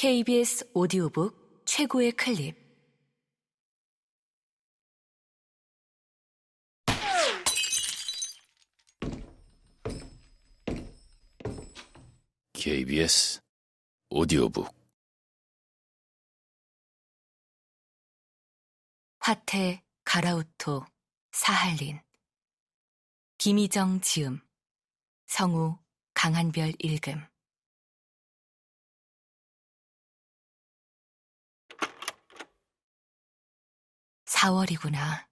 KBS 오디오북 최고의 클립. KBS 오디오북. 화태, 가라우토, 사할린. 김희정 지음, 성우, 강한별 읽음. (4월이구나)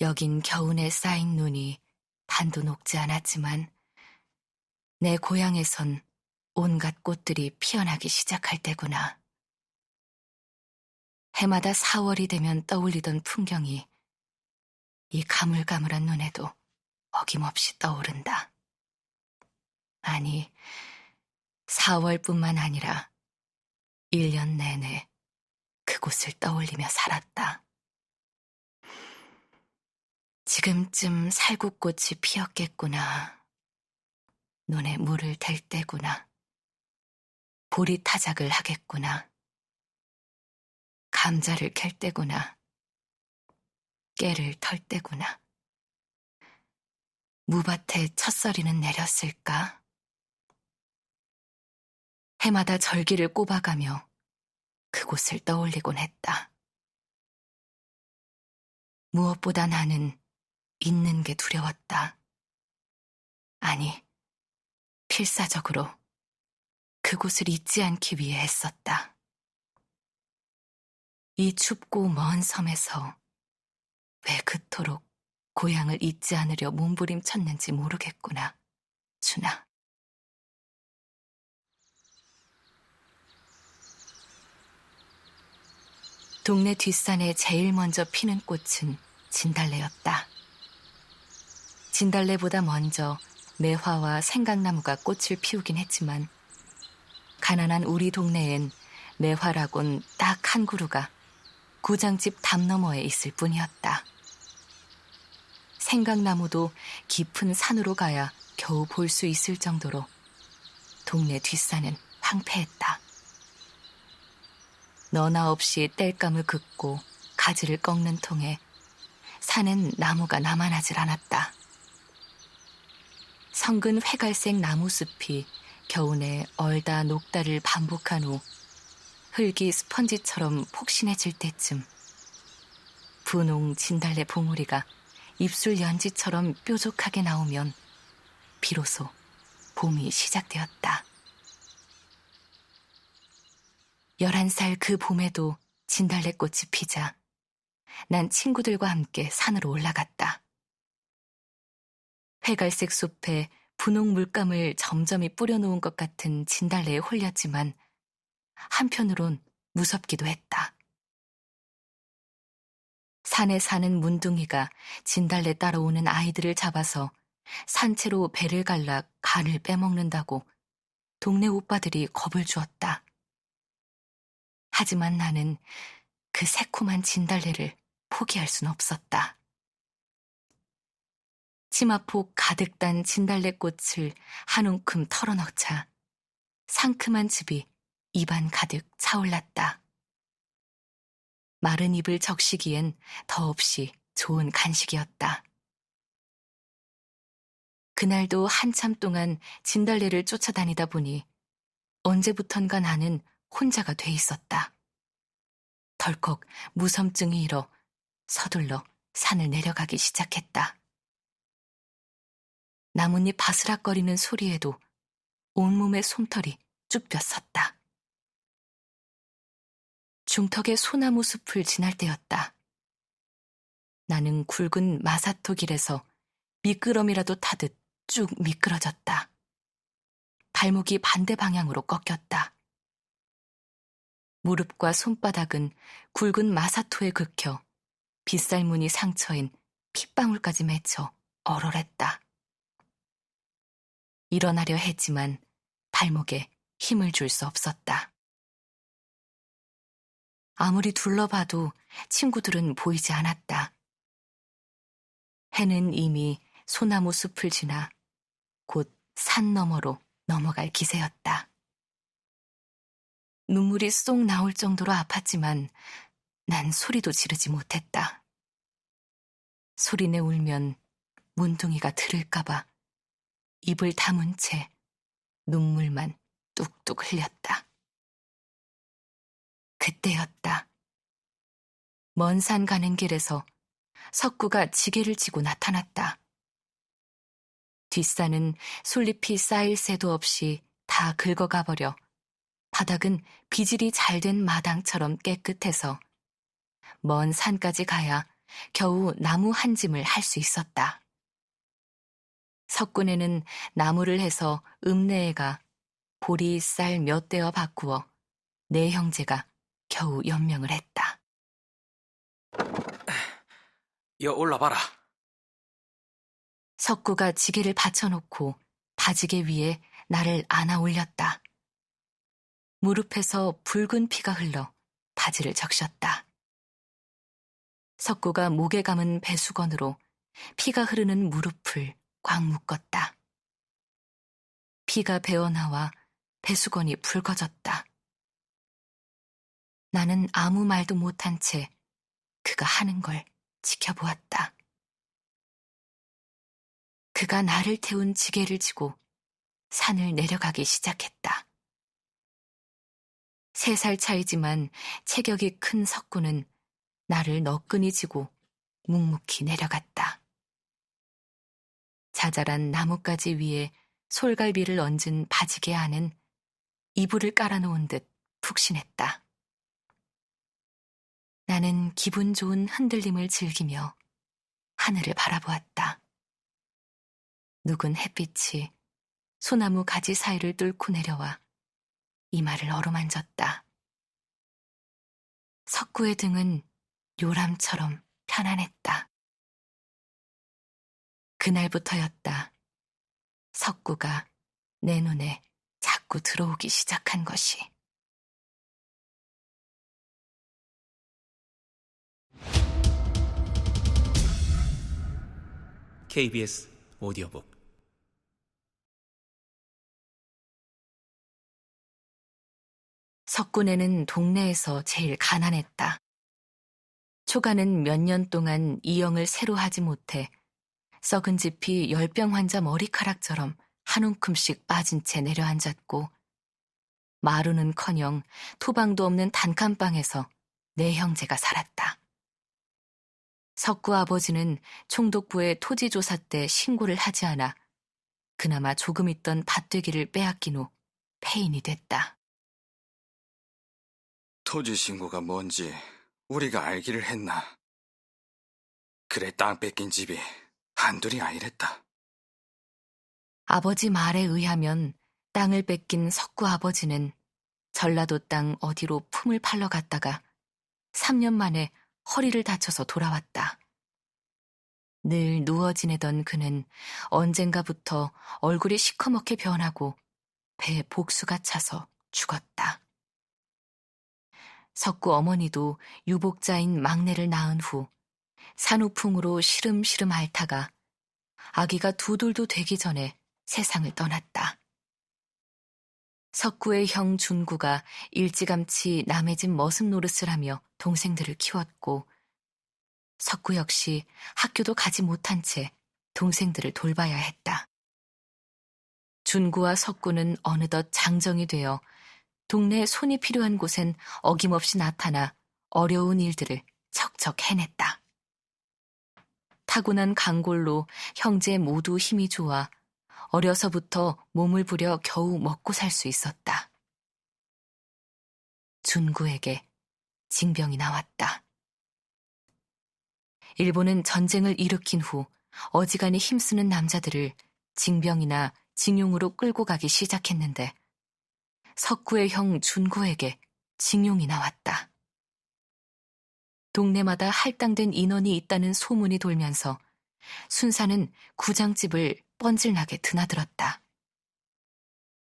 여긴 겨우내 쌓인 눈이 반도 녹지 않았지만 내 고향에선 온갖 꽃들이 피어나기 시작할 때구나. 해마다 4월이 되면 떠올리던 풍경이 이 가물가물한 눈에도 어김없이 떠오른다. 아니, 4월뿐만 아니라 1년 내내 그곳을 떠올리며 살았다. 지금쯤 살구꽃이 피었겠구나. 눈에 물을 댈 때구나. 보리타작을 하겠구나. 감자를 캘 때구나. 깨를 털 때구나. 무밭에 첫서리는 내렸을까? 해마다 절기를 꼽아가며 그곳을 떠올리곤 했다. 무엇보다 나는 잊는 게 두려웠다. 아니, 필사적으로 그곳을 잊지 않기 위해 했었다. 이 춥고 먼 섬에서 왜 그토록 고향을 잊지 않으려 몸부림쳤는지 모르겠구나, 준아. 동네 뒷산에 제일 먼저 피는 꽃은 진달래였다. 진달래보다 먼저 매화와 생강나무가 꽃을 피우긴 했지만 가난한 우리 동네엔 매화라곤 딱 한 그루가 구장집 담 너머에 있을 뿐이었다. 생강나무도 깊은 산으로 가야 겨우 볼 수 있을 정도로 동네 뒷산은 황폐했다. 너나 없이 땔감을 긋고 가지를 꺾는 통에 산엔 나무가 남아나질 않았다. 성근 회갈색 나무숲이 겨우내 얼다 녹다를 반복한 후 흙이 스펀지처럼 폭신해질 때쯤 분홍 진달래 봉우리가 입술 연지처럼 뾰족하게 나오면 비로소 봄이 시작되었다. 11살 그 봄에도 진달래꽃이 피자 난 친구들과 함께 산으로 올라갔다. 회갈색 숲에 분홍 물감을 점점이 뿌려놓은 것 같은 진달래에 홀렸지만 한편으론 무섭기도 했다. 산에 사는 문둥이가 진달래 따라오는 아이들을 잡아서 산채로 배를 갈라 간을 빼먹는다고 동네 오빠들이 겁을 주었다. 하지만 나는 그 새콤한 진달래를 포기할 순 없었다. 치마폭 가득 단 진달래꽃을 한 움큼 털어넣자 상큼한 즙이 입안 가득 차올랐다. 마른 입을 적시기엔 더없이 좋은 간식이었다. 그날도 한참 동안 진달래를 쫓아다니다 보니 언제부턴가 나는 혼자가 돼 있었다. 덜컥 무섬증이 일어 서둘러 산을 내려가기 시작했다. 나뭇잎 바스락거리는 소리에도 온몸의 솜털이 쭉 뼈섰다. 중턱의 소나무 숲을 지날 때였다. 나는 굵은 마사토 길에서 미끄럼이라도 타듯 쭉 미끄러졌다. 발목이 반대 방향으로 꺾였다. 무릎과 손바닥은 굵은 마사토에 긁혀 빗살무늬 상처인 핏방울까지 맺혀 얼얼했다. 일어나려 했지만 발목에 힘을 줄 수 없었다. 아무리 둘러봐도 친구들은 보이지 않았다. 해는 이미 소나무 숲을 지나 곧 산 너머로 넘어갈 기세였다. 눈물이 쏙 나올 정도로 아팠지만 난 소리도 지르지 못했다. 소리내 울면 문둥이가 들을까봐 입을 다문 채 눈물만 뚝뚝 흘렸다. 그때였다. 먼 산 가는 길에서 석구가 지게를 지고 나타났다. 뒷산은 솔잎이 쌓일 새도 없이 다 긁어가 버려 바닥은 비질이 잘 된 마당처럼 깨끗해서 먼 산까지 가야 겨우 나무 한 짐을 할 수 있었다. 석군에는 나무를 해서 읍내에가 보리 쌀 몇 대어 바꾸어 내 형제가 겨우 연명을 했다. 여 올라봐라. 석구가 지게를 받쳐놓고 바지개 위에 나를 안아 올렸다. 무릎에서 붉은 피가 흘러 바지를 적셨다. 석구가 목에 감은 배수건으로 피가 흐르는 무릎을 꽉 묶었다. 피가 배어나와 배수건이 붉어졌다. 나는 아무 말도 못한 채 그가 하는 걸 지켜보았다. 그가 나를 태운 지게를 지고 산을 내려가기 시작했다. 3살 차이지만 체격이 큰 석구는 나를 너끈히 지고 묵묵히 내려갔다. 자잘한 나뭇가지 위에 솔갈비를 얹은 바지개 안은 이불을 깔아놓은 듯 푹신했다. 나는 기분 좋은 흔들림을 즐기며 하늘을 바라보았다. 누군 햇빛이 소나무 가지 사이를 뚫고 내려와 이마를 어루만졌다. 석구의 등은 요람처럼 편안했다. 그날부터였다. 석구가 내 눈에 자꾸 들어오기 시작한 것이. KBS 오디오북 석군에는 동네에서 제일 가난했다. 초가는 몇 년 동안 이영을 새로 하지 못해 썩은 집이 열병 환자 머리카락처럼 한 움큼씩 빠진 채 내려앉았고 마루는커녕 토방도 없는 단칸방에서 내 형제가 살았다. 석구 아버지는 총독부에 토지조사 때 신고를 하지 않아 그나마 조금 있던 밭되기를 빼앗긴 후 폐인이 됐다. 토지 신고가 뭔지 우리가 알기를 했나. 그래 땅 뺏긴 집이 한둘이 아니랬다. 아버지 말에 의하면 땅을 뺏긴 석구 아버지는 전라도 땅 어디로 품을 팔러 갔다가 3년 만에 허리를 다쳐서 돌아왔다. 늘 누워 지내던 그는 언젠가부터 얼굴이 시커멓게 변하고 배에 복수가 차서 죽었다. 석구 어머니도 유복자인 막내를 낳은 후 산후풍으로 시름시름 앓다가 아기가 2돌도 되기 전에 세상을 떠났다. 석구의 형 준구가 일찌감치 남의 집 머슴 노릇을 하며 동생들을 키웠고 석구 역시 학교도 가지 못한 채 동생들을 돌봐야 했다. 준구와 석구는 어느덧 장정이 되어 동네에 손이 필요한 곳엔 어김없이 나타나 어려운 일들을 척척 해냈다. 타고난 강골로 형제 모두 힘이 좋아 어려서부터 몸을 부려 겨우 먹고 살 수 있었다. 준구에게 징병이 나왔다. 일본은 전쟁을 일으킨 후 어지간히 힘쓰는 남자들을 징병이나 징용으로 끌고 가기 시작했는데 석구의 형 준구에게 징용이 나왔다. 동네마다 할당된 인원이 있다는 소문이 돌면서 순사는 구장집을 뻔질나게 드나들었다.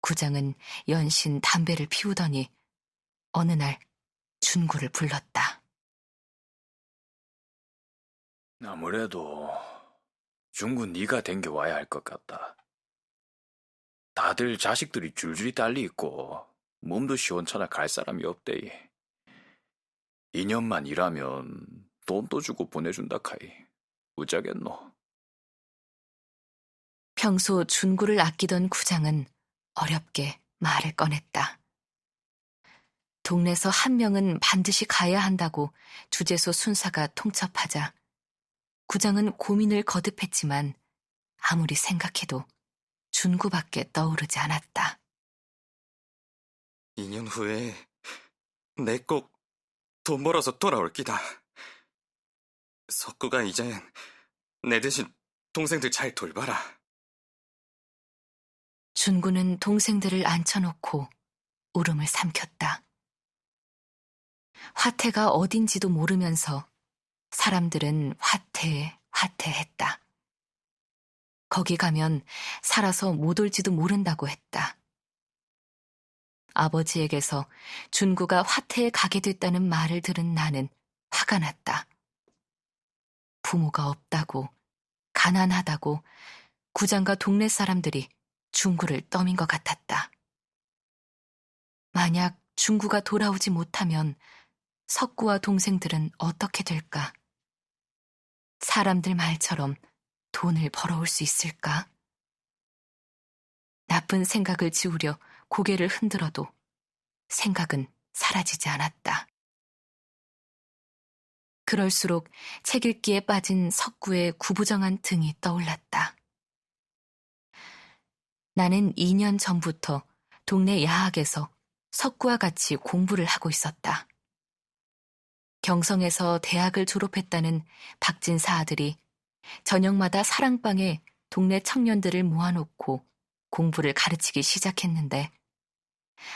구장은 연신 담배를 피우더니 어느 날 준구를 불렀다. 아무래도 중구 네가 댕겨와야 할 것 같다. 다들 자식들이 줄줄이 딸리 있고 몸도 시원찮아 갈 사람이 없대이. 2년만 일하면 돈도 주고 보내준다 카이. 우짜겠노? 평소 준구를 아끼던 구장은 어렵게 말을 꺼냈다. 동네에서 한 명은 반드시 가야 한다고 주재소 순사가 통첩하자 구장은 고민을 거듭했지만 아무리 생각해도 준구밖에 떠오르지 않았다. 2년 후에 내 꼭 돈 벌어서 돌아올 기다. 석구가 이젠 내 대신 동생들 잘 돌봐라. 준구는 동생들을 앉혀놓고 울음을 삼켰다. 화태가 어딘지도 모르면서 사람들은 화태했다. 거기 가면 살아서 못 올지도 모른다고 했다. 아버지에게서 준구가 화태에 가게 됐다는 말을 들은 나는 화가 났다. 부모가 없다고, 가난하다고 구장과 동네 사람들이 준구를 떠민 것 같았다. 만약 준구가 돌아오지 못하면 석구와 동생들은 어떻게 될까? 사람들 말처럼 돈을 벌어올 수 있을까? 나쁜 생각을 지우려 고개를 흔들어도 생각은 사라지지 않았다. 그럴수록 책 읽기에 빠진 석구의 구부정한 등이 떠올랐다. 나는 2년 전부터 동네 야학에서 석구와 같이 공부를 하고 있었다. 경성에서 대학을 졸업했다는 박진사 아들이 저녁마다 사랑방에 동네 청년들을 모아놓고 공부를 가르치기 시작했는데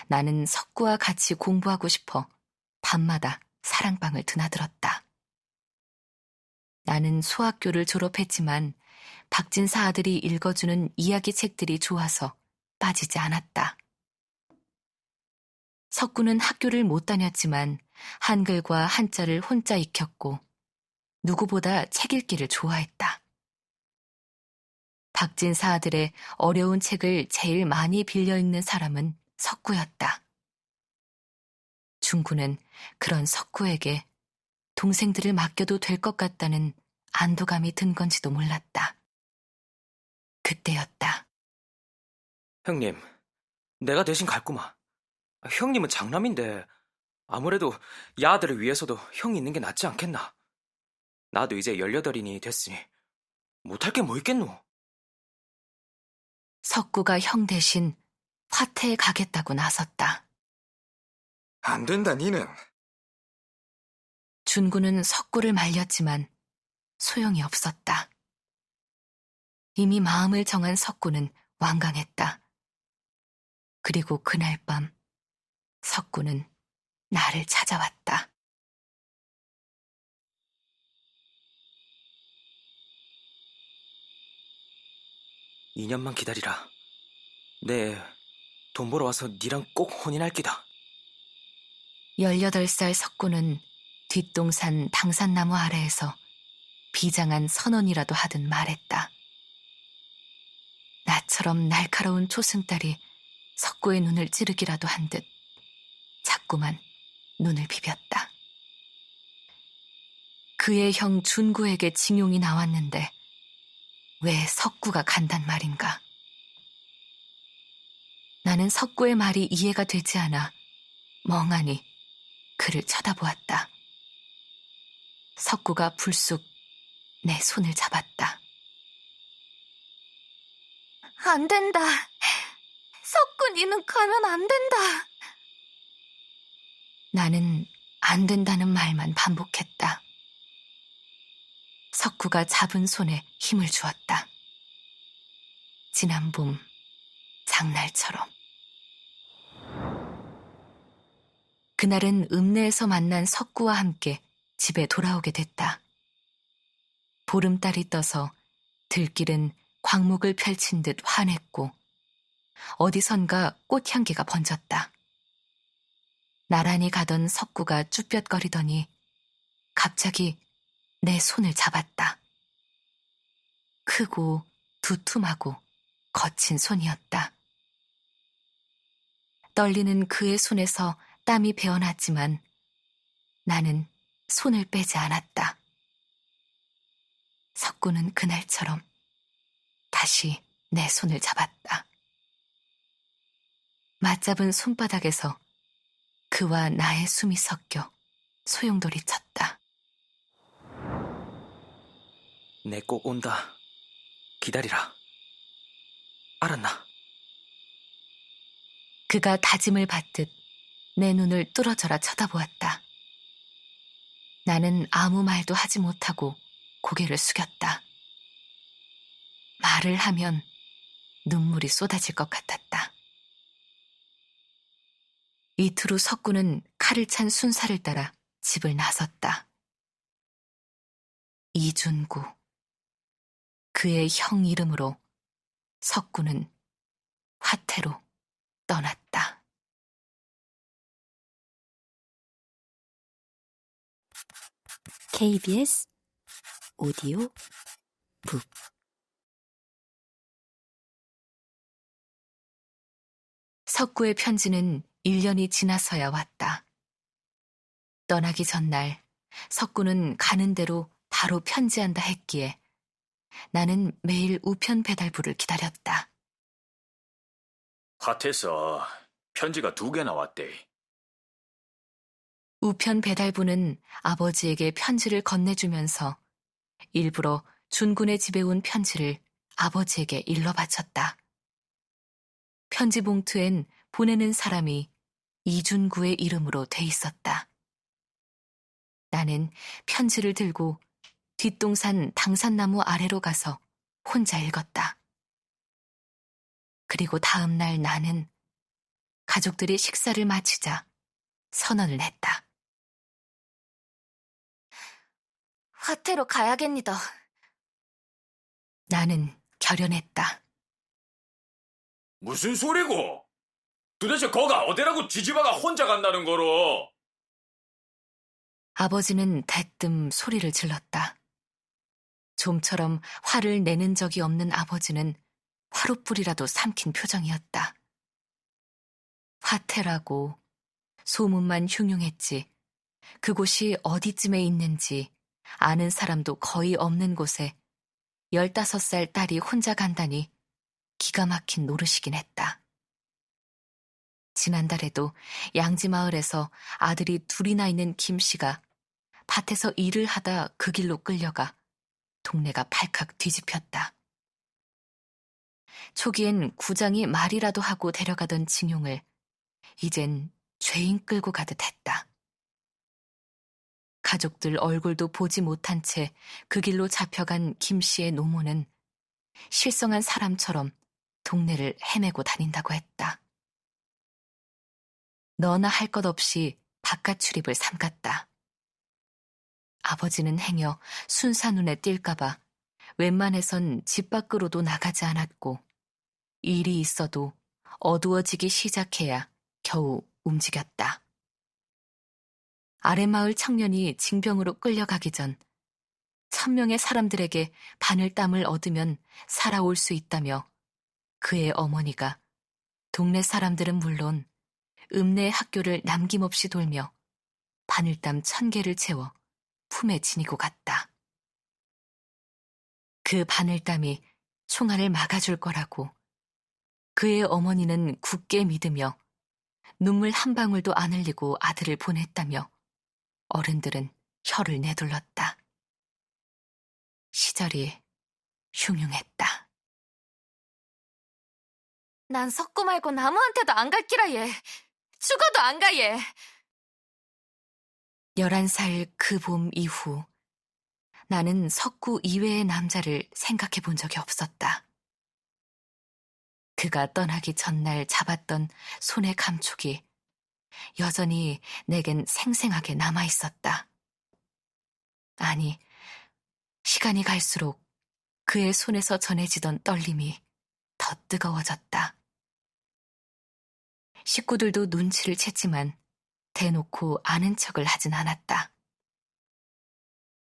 나는 석구와 같이 공부하고 싶어 밤마다 사랑방을 드나들었다. 나는 소학교를 졸업했지만 박진사 아들이 읽어주는 이야기 책들이 좋아서 빠지지 않았다. 석구는 학교를 못 다녔지만 한글과 한자를 혼자 익혔고 누구보다 책 읽기를 좋아했다. 박진사 아들의 어려운 책을 제일 많이 빌려 읽는 사람은 석구였다. 준구는 그런 석구에게 동생들을 맡겨도 될 것 같다는 안도감이 든 건지도 몰랐다. 그때였다. 형님, 내가 대신 갈구마. 형님은 장남인데 아무래도 야들을 위해서도 형이 있는 게 낫지 않겠나. 나도 이제 18이니 됐으니 못할 게 뭐 있겠노. 석구가 형 대신 화태에 가겠다고 나섰다. 안 된다, 니는. 준구는 석구를 말렸지만 소용이 없었다. 이미 마음을 정한 석구는 완강했다. 그리고 그날 밤 석구는 나를 찾아왔다. (2년만) 기다리라. 내 돈 벌어 와서 니랑 꼭 혼인할 기다. 18살 석구는 뒷동산 당산나무 아래에서 비장한 선언이라도 하듯 말했다. 나처럼 날카로운 초승달이 석구의 눈을 찌르기라도 한 듯 자꾸만 눈을 비볐다. 그의 형 준구에게 징용이 나왔는데 왜 석구가 간단 말인가? 나는 석구의 말이 이해가 되지 않아 멍하니 그를 쳐다보았다. 석구가 불쑥 내 손을 잡았다. 안 된다. 석구, 니는 가면 안 된다. 나는 안 된다는 말만 반복했다. 석구가 잡은 손에 힘을 주었다. 지난 봄 장날처럼. 그날은 읍내에서 만난 석구와 함께 집에 돌아오게 됐다. 보름달이 떠서 들길은 광목을 펼친 듯 환했고 어디선가 꽃향기가 번졌다. 나란히 가던 석구가 쭈뼛거리더니 갑자기 내 손을 잡았다. 크고 두툼하고 거친 손이었다. 떨리는 그의 손에서 땀이 배어났지만 나는 손을 빼지 않았다. 석구는 그날처럼 다시 내 손을 잡았다. 맞잡은 손바닥에서 그와 나의 숨이 섞여 소용돌이 쳤다. 내 꼭 온다. 기다리라. 알았나? 그가 다짐을 받듯 내 눈을 뚫어져라 쳐다보았다. 나는 아무 말도 하지 못하고 고개를 숙였다. 말을 하면 눈물이 쏟아질 것 같았다. 이틀 후 석구는 칼을 찬 순사를 따라 집을 나섰다. 이준구. 그의 형 이름으로 석구는 화태로 떠났다. KBS 오디오 북 석구의 편지는 1년이 지나서야 왔다. 떠나기 전날 석구는 가는 대로 바로 편지한다 했기에 나는 매일 우편 배달부를 기다렸다. 밭에서 편지가 2개나 왔대. 우편 배달부는 아버지에게 편지를 건네주면서 일부러 준군의 집에 온 편지를 아버지에게 일러 바쳤다. 편지 봉투엔 보내는 사람이 이준구의 이름으로 돼 있었다. 나는 편지를 들고 뒷동산 당산나무 아래로 가서 혼자 읽었다. 그리고 다음 날 나는 가족들이 식사를 마치자 선언을 했다. 화태로 가야겠니다. 나는 결연했다. 무슨 소리고? 도대체 거가 어디라고 지지바가 혼자 간다는 거로? 아버지는 대뜸 소리를 질렀다. 좀처럼 화를 내는 적이 없는 아버지는 화롯불이라도 삼킨 표정이었다. 화태라고 소문만 흉흉했지 그곳이 어디쯤에 있는지 아는 사람도 거의 없는 곳에 15살 딸이 혼자 간다니 기가 막힌 노릇이긴 했다. 지난달에도 양지마을에서 아들이 2이나 있는 김씨가 밭에서 일을 하다 그 길로 끌려가 동네가 발칵 뒤집혔다. 초기엔 구장이 말이라도 하고 데려가던 징용을 이젠 죄인 끌고 가듯 했다. 가족들 얼굴도 보지 못한 채 그 길로 잡혀간 김씨의 노모는 실성한 사람처럼 동네를 헤매고 다닌다고 했다. 너나 할 것 없이 바깥 출입을 삼갔다. 아버지는 행여 순사 눈에 띌까봐 웬만해선 집 밖으로도 나가지 않았고 일이 있어도 어두워지기 시작해야 겨우 움직였다. 아랫마을 청년이 징병으로 끌려가기 전 1000명의 사람들에게 바늘땀을 얻으면 살아올 수 있다며 그의 어머니가 동네 사람들은 물론 읍내 학교를 남김없이 돌며 바늘땀 1000개를 채워 품에 지니고 갔다. 그 바늘땀이 총알을 막아줄 거라고 그의 어머니는 굳게 믿으며 눈물 한 방울도 안 흘리고 아들을 보냈다며 어른들은 혀를 내둘렀다. 시절이 흉흉했다. 난 석구 말고 아무한테도 안 갈 기라 얘. 죽어도 안 가 얘. 11살 그 봄 이후 나는 석구 이외의 남자를 생각해 본 적이 없었다. 그가 떠나기 전날 잡았던 손의 감촉이 여전히 내겐 생생하게 남아있었다. 아니, 시간이 갈수록 그의 손에서 전해지던 떨림이 더 뜨거워졌다. 식구들도 눈치를 챘지만 대놓고 아는 척을 하진 않았다.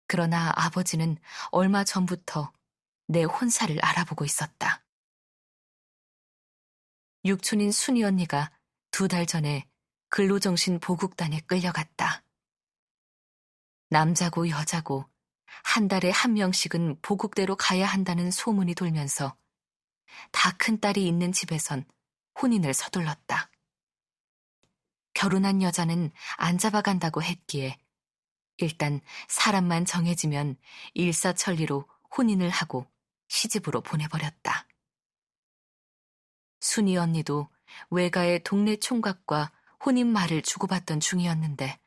그러나 아버지는 얼마 전부터 내 혼사를 알아보고 있었다. 육촌인 순이 언니가 2달 전에 근로정신 보국단에 끌려갔다. 남자고 여자고 한 달에 1명씩은 보국대로 가야 한다는 소문이 돌면서 다 큰 딸이 있는 집에선 혼인을 서둘렀다. 결혼한 여자는 안 잡아간다고 했기에 일단 사람만 정해지면 일사천리로 혼인을 하고 시집으로 보내버렸다. 순이 언니도 외가의 동네 총각과 혼인말을 주고받던 중이었는데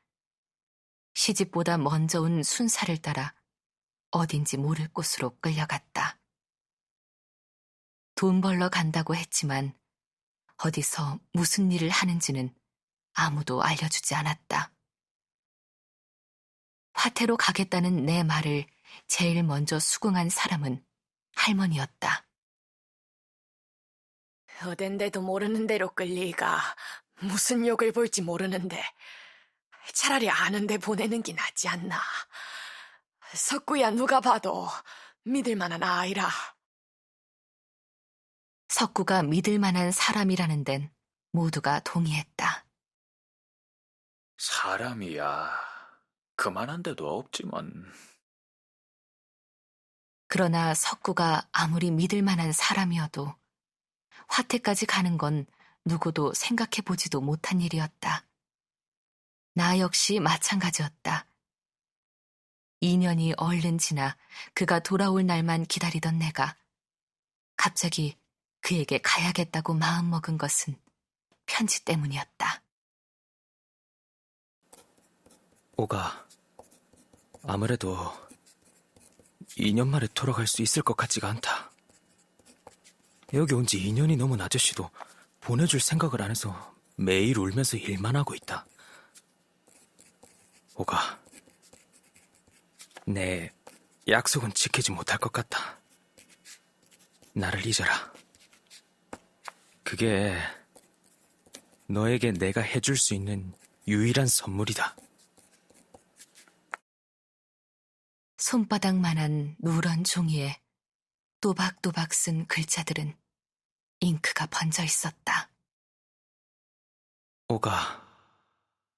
시집보다 먼저 온 순사를 따라 어딘지 모를 곳으로 끌려갔다. 돈 벌러 간다고 했지만 어디서 무슨 일을 하는지는 아무도 알려주지 않았다. 화태로 가겠다는 내 말을 제일 먼저 수긍한 사람은 할머니였다. 어딘데도 모르는 데로 끌리가 무슨 욕을 볼지 모르는데 차라리 아는 데 보내는 게 낫지 않나. 석구야 누가 봐도 믿을 만한 아이라. 석구가 믿을 만한 사람이라는 데는 모두가 동의했다. 사람이야. 그만한 데도 없지만. 그러나 석구가 아무리 믿을 만한 사람이어도 화태까지 가는 건 누구도 생각해보지도 못한 일이었다. 나 역시 마찬가지였다. 2년이 얼른 지나 그가 돌아올 날만 기다리던 내가 갑자기 그에게 가야겠다고 마음먹은 것은 편지 때문이었다. 오가, 아무래도 2년 만에 돌아갈 수 있을 것 같지가 않다. 여기 온 지 2년이 넘은 아저씨도 보내줄 생각을 안 해서 매일 울면서 일만 하고 있다. 오가, 내 약속은 지키지 못할 것 같다. 나를 잊어라. 그게 너에게 내가 해줄 수 있는 유일한 선물이다. 손바닥만한 누런 종이에 또박또박 쓴 글자들은 잉크가 번져 있었다. 오가,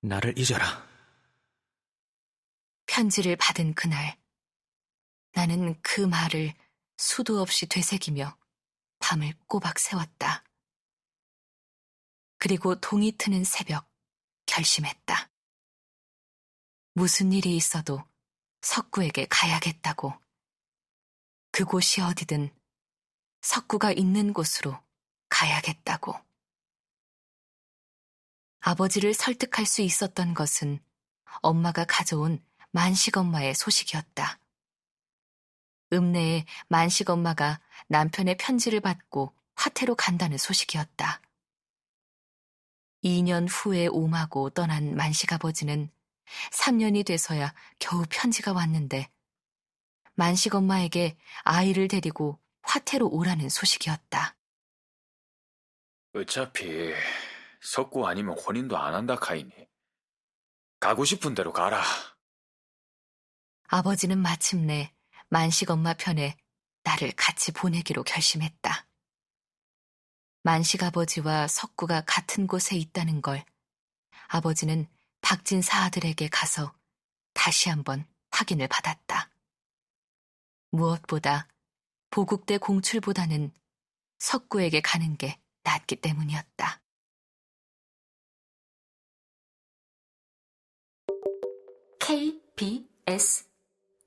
나를 잊어라. 편지를 받은 그날, 나는 그 말을 수도 없이 되새기며 밤을 꼬박 새웠다. 그리고 동이 트는 새벽, 결심했다. 무슨 일이 있어도 석구에게 가야겠다고. 그곳이 어디든 석구가 있는 곳으로 가야겠다고. 아버지를 설득할 수 있었던 것은 엄마가 가져온 만식엄마의 소식이었다. 읍내에 만식엄마가 남편의 편지를 받고 화태로 간다는 소식이었다. 2년 후에 옴하고 떠난 만식아버지는 3년이 돼서야 겨우 편지가 왔는데 만식엄마에게 아이를 데리고 화태로 오라는 소식이었다. 어차피 석구 아니면 혼인도 안 한다 카이니. 가고 싶은 대로 가라. 아버지는 마침내 만식엄마 편에 나를 같이 보내기로 결심했다. 만식아버지와 석구가 같은 곳에 있다는 걸 아버지는 박진사 아들에게 가서 다시 한번 확인을 받았다. 무엇보다 보국대 공출보다는 석구에게 가는 게 낫기 때문이었다. KBS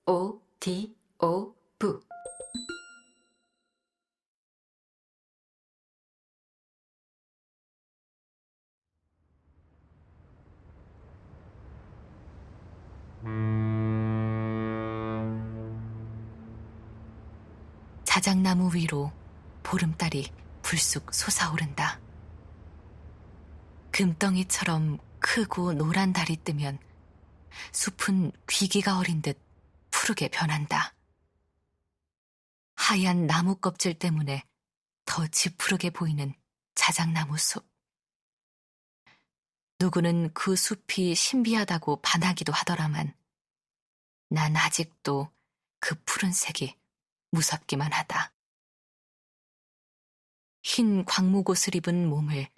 ODO 부 자작나무 위로 보름달이 불쑥 솟아오른다. 금덩이처럼 크고 노란 달이 뜨면 숲은 귀기가 어린 듯 푸르게 변한다. 하얀 나무 껍질 때문에 더 지푸르게 보이는 자작나무 숲. 누구는 그 숲이 신비하다고 반하기도 하더라만 난 아직도 그 푸른색이 무섭기만 하다. 흰 광목옷을 입은 몸을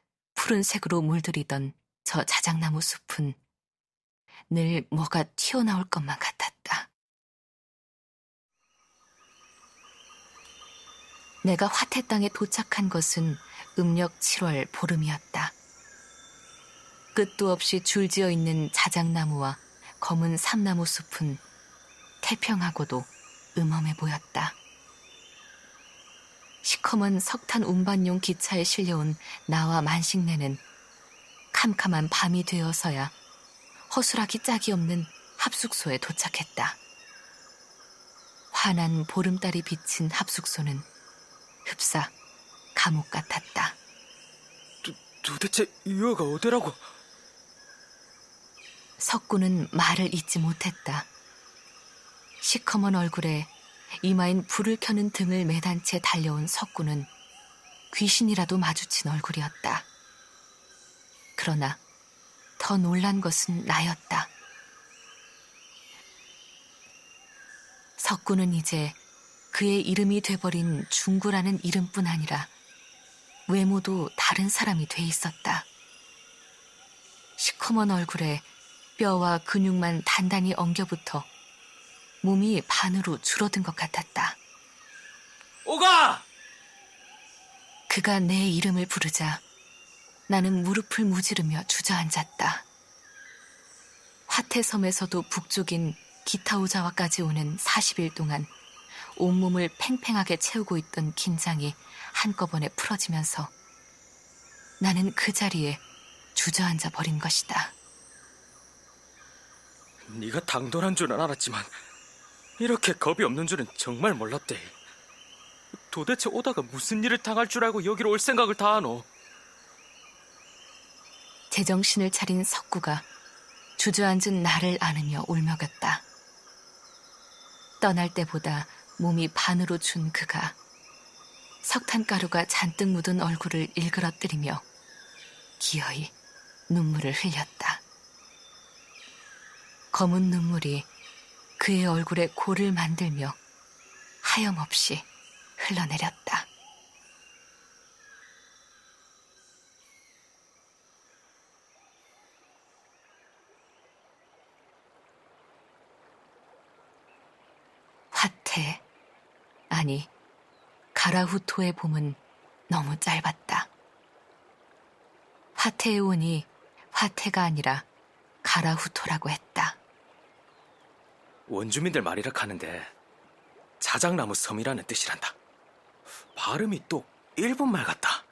푸른색으로 물들이던 저 자작나무 숲은 늘 뭐가 튀어나올 것만 같았다. 내가 화태 땅에 도착한 것은 음력 7월 보름이었다. 끝도 없이 줄지어 있는 자작나무와 검은 삼나무 숲은 태평하고도 음험해 보였다. 시커먼 석탄 운반용 기차에 실려온 나와 만식네는 캄캄한 밤이 되어서야 허술하기 짝이 없는 합숙소에 도착했다. 환한 보름달이 비친 합숙소는 흡사 감옥 같았다. 도대체 여가 어디라고? 석구는 말을 잇지 못했다. 시커먼 얼굴에 이마엔 불을 켜는 등을 매단 채 달려온 석구는 귀신이라도 마주친 얼굴이었다. 그러나 더 놀란 것은 나였다. 석구는 이제 그의 이름이 돼버린 중구라는 이름뿐 아니라 외모도 다른 사람이 돼 있었다. 시커먼 얼굴에 뼈와 근육만 단단히 엉겨붙어 몸이 반으로 줄어든 것 같았다. 오가! 그가 내 이름을 부르자 나는 무릎을 무지르며 주저앉았다. 화태섬에서도 북쪽인 기타오자와까지 오는 40일 동안 온몸을 팽팽하게 채우고 있던 긴장이 한꺼번에 풀어지면서 나는 그 자리에 주저앉아 버린 것이다. 네가 당돌한 줄은 알았지만 이렇게 겁이 없는 줄은 정말 몰랐대. 도대체 오다가 무슨 일을 당할 줄 알고 여기로 올 생각을 다 하노? 제정신을 차린 석구가 주저앉은 나를 안으며 울먹였다. 떠날 때보다 몸이 반으로 준 그가 석탄가루가 잔뜩 묻은 얼굴을 일그러뜨리며 기어이 눈물을 흘렸다. 검은 눈물이 그의 얼굴에 골을 만들며 하염없이 흘러내렸다. 화태, 아니 가라후토의 봄은 너무 짧았다. 화태에 오니 화태가 아니라 가라후토라고 했다. 원주민들 말이라 하는데 자작나무 섬이라는 뜻이란다. 발음이 또 일본말 같다.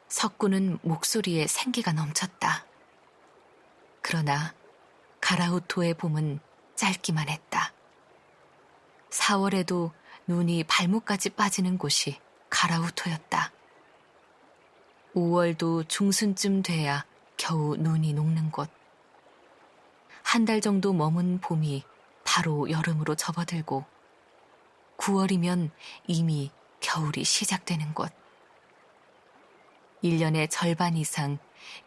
석구는 목소리에 생기가 넘쳤다. 그러나 가라후토의 봄은 짧기만 했다. 4월에도 눈이 발목까지 빠지는 곳이 가라후토였다. 5월도 중순쯤 돼야 겨우 눈이 녹는 곳. 한 달 정도 머문 봄이 바로 여름으로 접어들고 9월이면 이미 겨울이 시작되는 곳. 1년의 절반 이상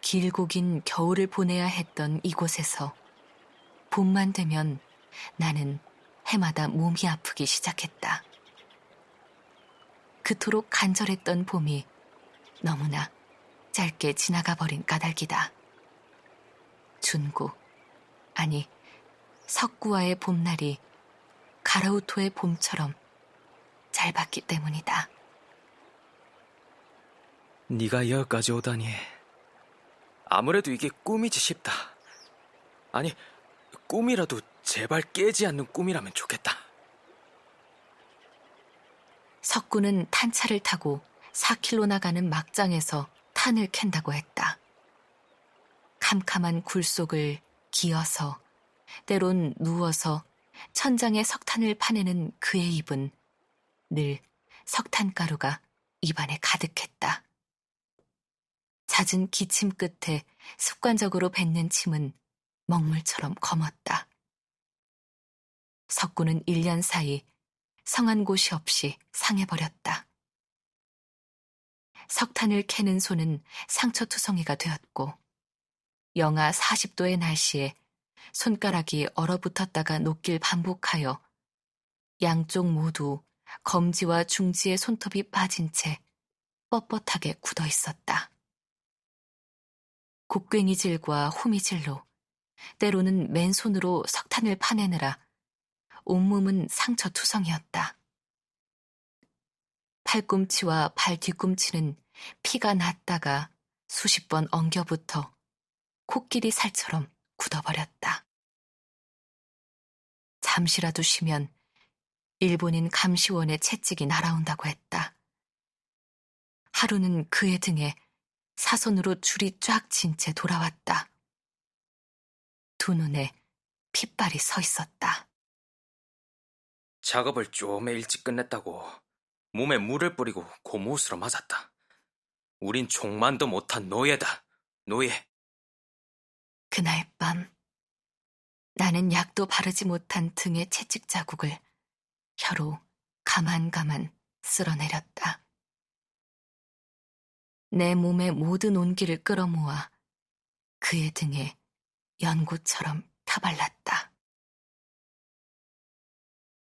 길고 긴 겨울을 보내야 했던 이곳에서 봄만 되면 나는 해마다 몸이 아프기 시작했다. 그토록 간절했던 봄이 너무나 짧게 지나가 버린 까닭이다. 준구, 아니 석구와의 봄날이 가라우토의 봄처럼 짧았기 때문이다. 네가 여기까지 오다니 아무래도 이게 꿈이지 싶다. 아니, 꿈이라도 제발 깨지 않는 꿈이라면 좋겠다. 석구는 탄차를 타고 4킬로 나가는 막장에서 탄을 캔다고 했다. 캄캄한 굴 속을 기어서 때론 누워서 천장에 석탄을 파내는 그의 입은 늘 석탄가루가 입안에 가득했다. 잦은 기침 끝에 습관적으로 뱉는 침은 먹물처럼 검었다. 석구는 1년 사이 성한 곳이 없이 상해버렸다. 석탄을 캐는 손은 상처투성이가 되었고 영하 40도의 날씨에 손가락이 얼어붙었다가 녹길 반복하여 양쪽 모두 검지와 중지의 손톱이 빠진 채 뻣뻣하게 굳어 있었다. 곡괭이질과 호미질로, 때로는 맨손으로 석탄을 파내느라 온몸은 상처투성이었다. 팔꿈치와 발 뒤꿈치는 피가 났다가 수십 번 엉겨붙어 코끼리 살처럼 굳어버렸다. 잠시라도 쉬면 일본인 감시원의 채찍이 날아온다고 했다. 하루는 그의 등에 사선으로 줄이 쫙 진 채 돌아왔다. 두 눈에 핏발이 서 있었다. 작업을 좀 일찍 끝냈다고 몸에 물을 뿌리고 고무옷으로 맞았다. 우린 종만도 못한 노예다. 노예. 그날 밤 나는 약도 바르지 못한 등의 채찍 자국을 혀로 가만가만 쓸어내렸다. 내 몸의 모든 온기를 끌어모아 그의 등에 연고처럼 펴발랐다.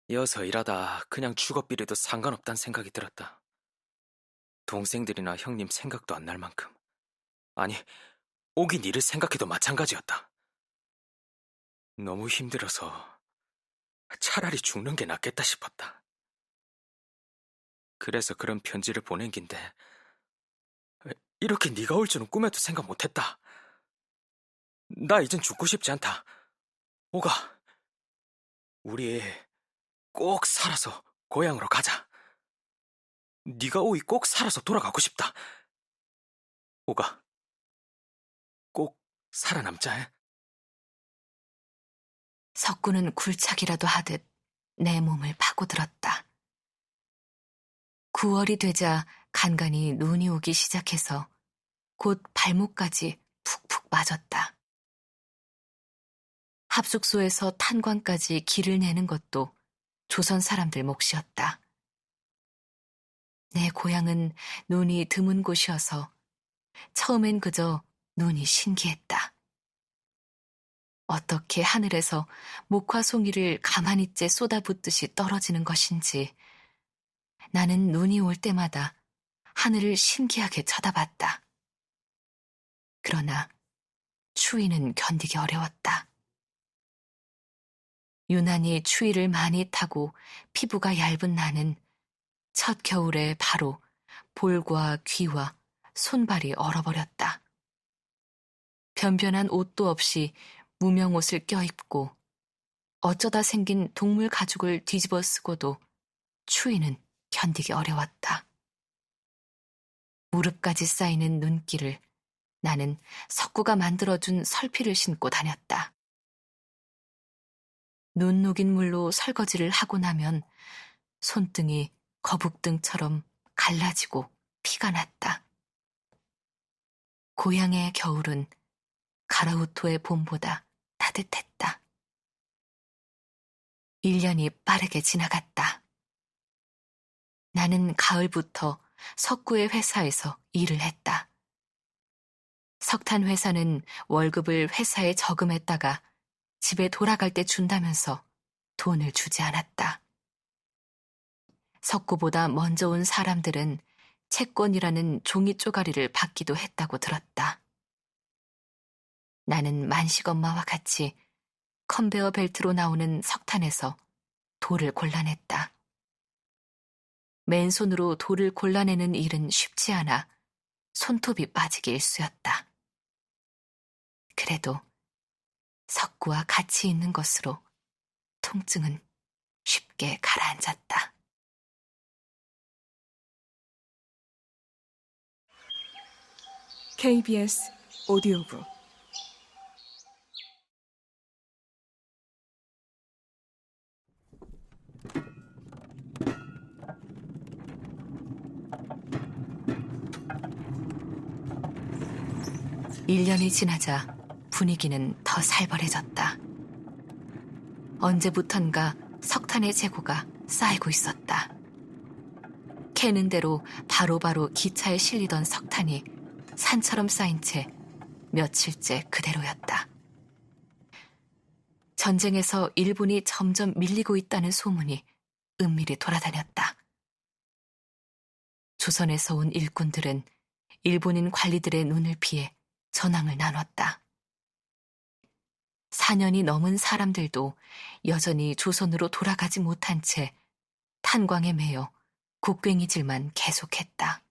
이어서 일하다 그냥 죽어비려도 상관없단 생각이 들었다. 동생들이나 형님 생각도 안 날 만큼. 아니, 옥인 일을 생각해도 마찬가지였다. 너무 힘들어서 차라리 죽는 게 낫겠다 싶었다. 그래서 그런 편지를 보낸 긴데 이렇게 네가 올 줄은 꿈에도 생각 못했다. 나 이젠 죽고 싶지 않다. 오가, 우리 꼭 살아서 고향으로 가자. 네가 오이 꼭 살아서 돌아가고 싶다. 오가, 꼭 살아남자. 석구는 굴착이라도 하듯 내 몸을 파고들었다. 9월이 되자 간간히 눈이 오기 시작해서 곧 발목까지 푹푹 맞았다. 합숙소에서 탄광까지 길을 내는 것도 조선 사람들 몫이었다. 내 고향은 눈이 드문 곳이어서 처음엔 그저 눈이 신기했다. 어떻게 하늘에서 목화송이를 가만히 째 쏟아붓듯이 떨어지는 것인지 나는 눈이 올 때마다 하늘을 신기하게 쳐다봤다. 그러나 추위는 견디기 어려웠다. 유난히 추위를 많이 타고 피부가 얇은 나는 첫 겨울에 바로 볼과 귀와 손발이 얼어버렸다. 변변한 옷도 없이 무명옷을 껴입고 어쩌다 생긴 동물 가죽을 뒤집어 쓰고도 추위는 견디기 어려웠다. 무릎까지 쌓이는 눈길을 나는 석구가 만들어준 설피를 신고 다녔다. 눈 녹인 물로 설거지를 하고 나면 손등이 거북등처럼 갈라지고 피가 났다. 고향의 겨울은 가라우토의 봄보다 따뜻했다. 1년이 빠르게 지나갔다. 나는 가을부터 석구의 회사에서 일을 했다. 석탄 회사는 월급을 회사에 저금했다가 집에 돌아갈 때 준다면서 돈을 주지 않았다. 석구보다 먼저 온 사람들은 채권이라는 종이 쪼가리를 받기도 했다고 들었다. 나는 만식 엄마와 같이 컨베어 벨트로 나오는 석탄에서 돌을 골라냈다. 맨손으로 돌을 골라내는 일은 쉽지 않아 손톱이 빠지기 일쑤였다. 그래도 석구와 같이 있는 것으로 통증은 쉽게 가라앉았다. KBS 오디오북 일 년이 지나자 분위기는 더 살벌해졌다. 언제부턴가 석탄의 재고가 쌓이고 있었다. 캐는 대로 바로바로 기차에 실리던 석탄이 산처럼 쌓인 채 며칠째 그대로였다. 전쟁에서 일본이 점점 밀리고 있다는 소문이 은밀히 돌아다녔다. 조선에서 온 일꾼들은 일본인 관리들의 눈을 피해 전황을 나눴다. 4년이 넘은 사람들도 여전히 조선으로 돌아가지 못한 채 탄광에 매여 곡괭이질만 계속했다.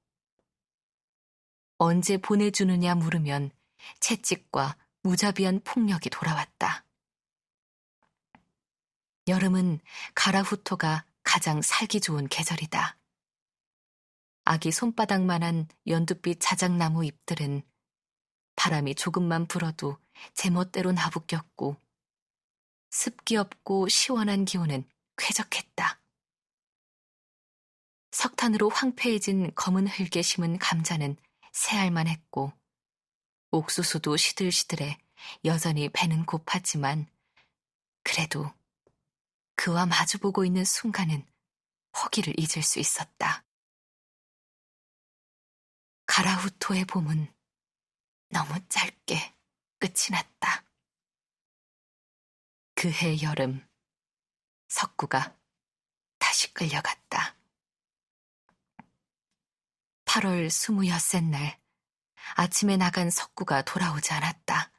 언제 보내주느냐 물으면 채찍과 무자비한 폭력이 돌아왔다. 여름은 가라후토가 가장 살기 좋은 계절이다. 아기 손바닥만한 연두빛 자작나무 잎들은 바람이 조금만 불어도 제멋대로 나부꼈고 습기 없고 시원한 기온은 쾌적했다. 석탄으로 황폐해진 검은 흙에 심은 감자는 새알만 했고 옥수수도 시들시들해 여전히 배는 고팠지만 그래도 그와 마주보고 있는 순간은 허기를 잊을 수 있었다. 가라후토의 봄은 너무 짧게 끝이 났다. 그해 여름, 석구가 다시 끌려갔다. 8월 26째 날, 아침에 나간 석구가 돌아오지 않았다.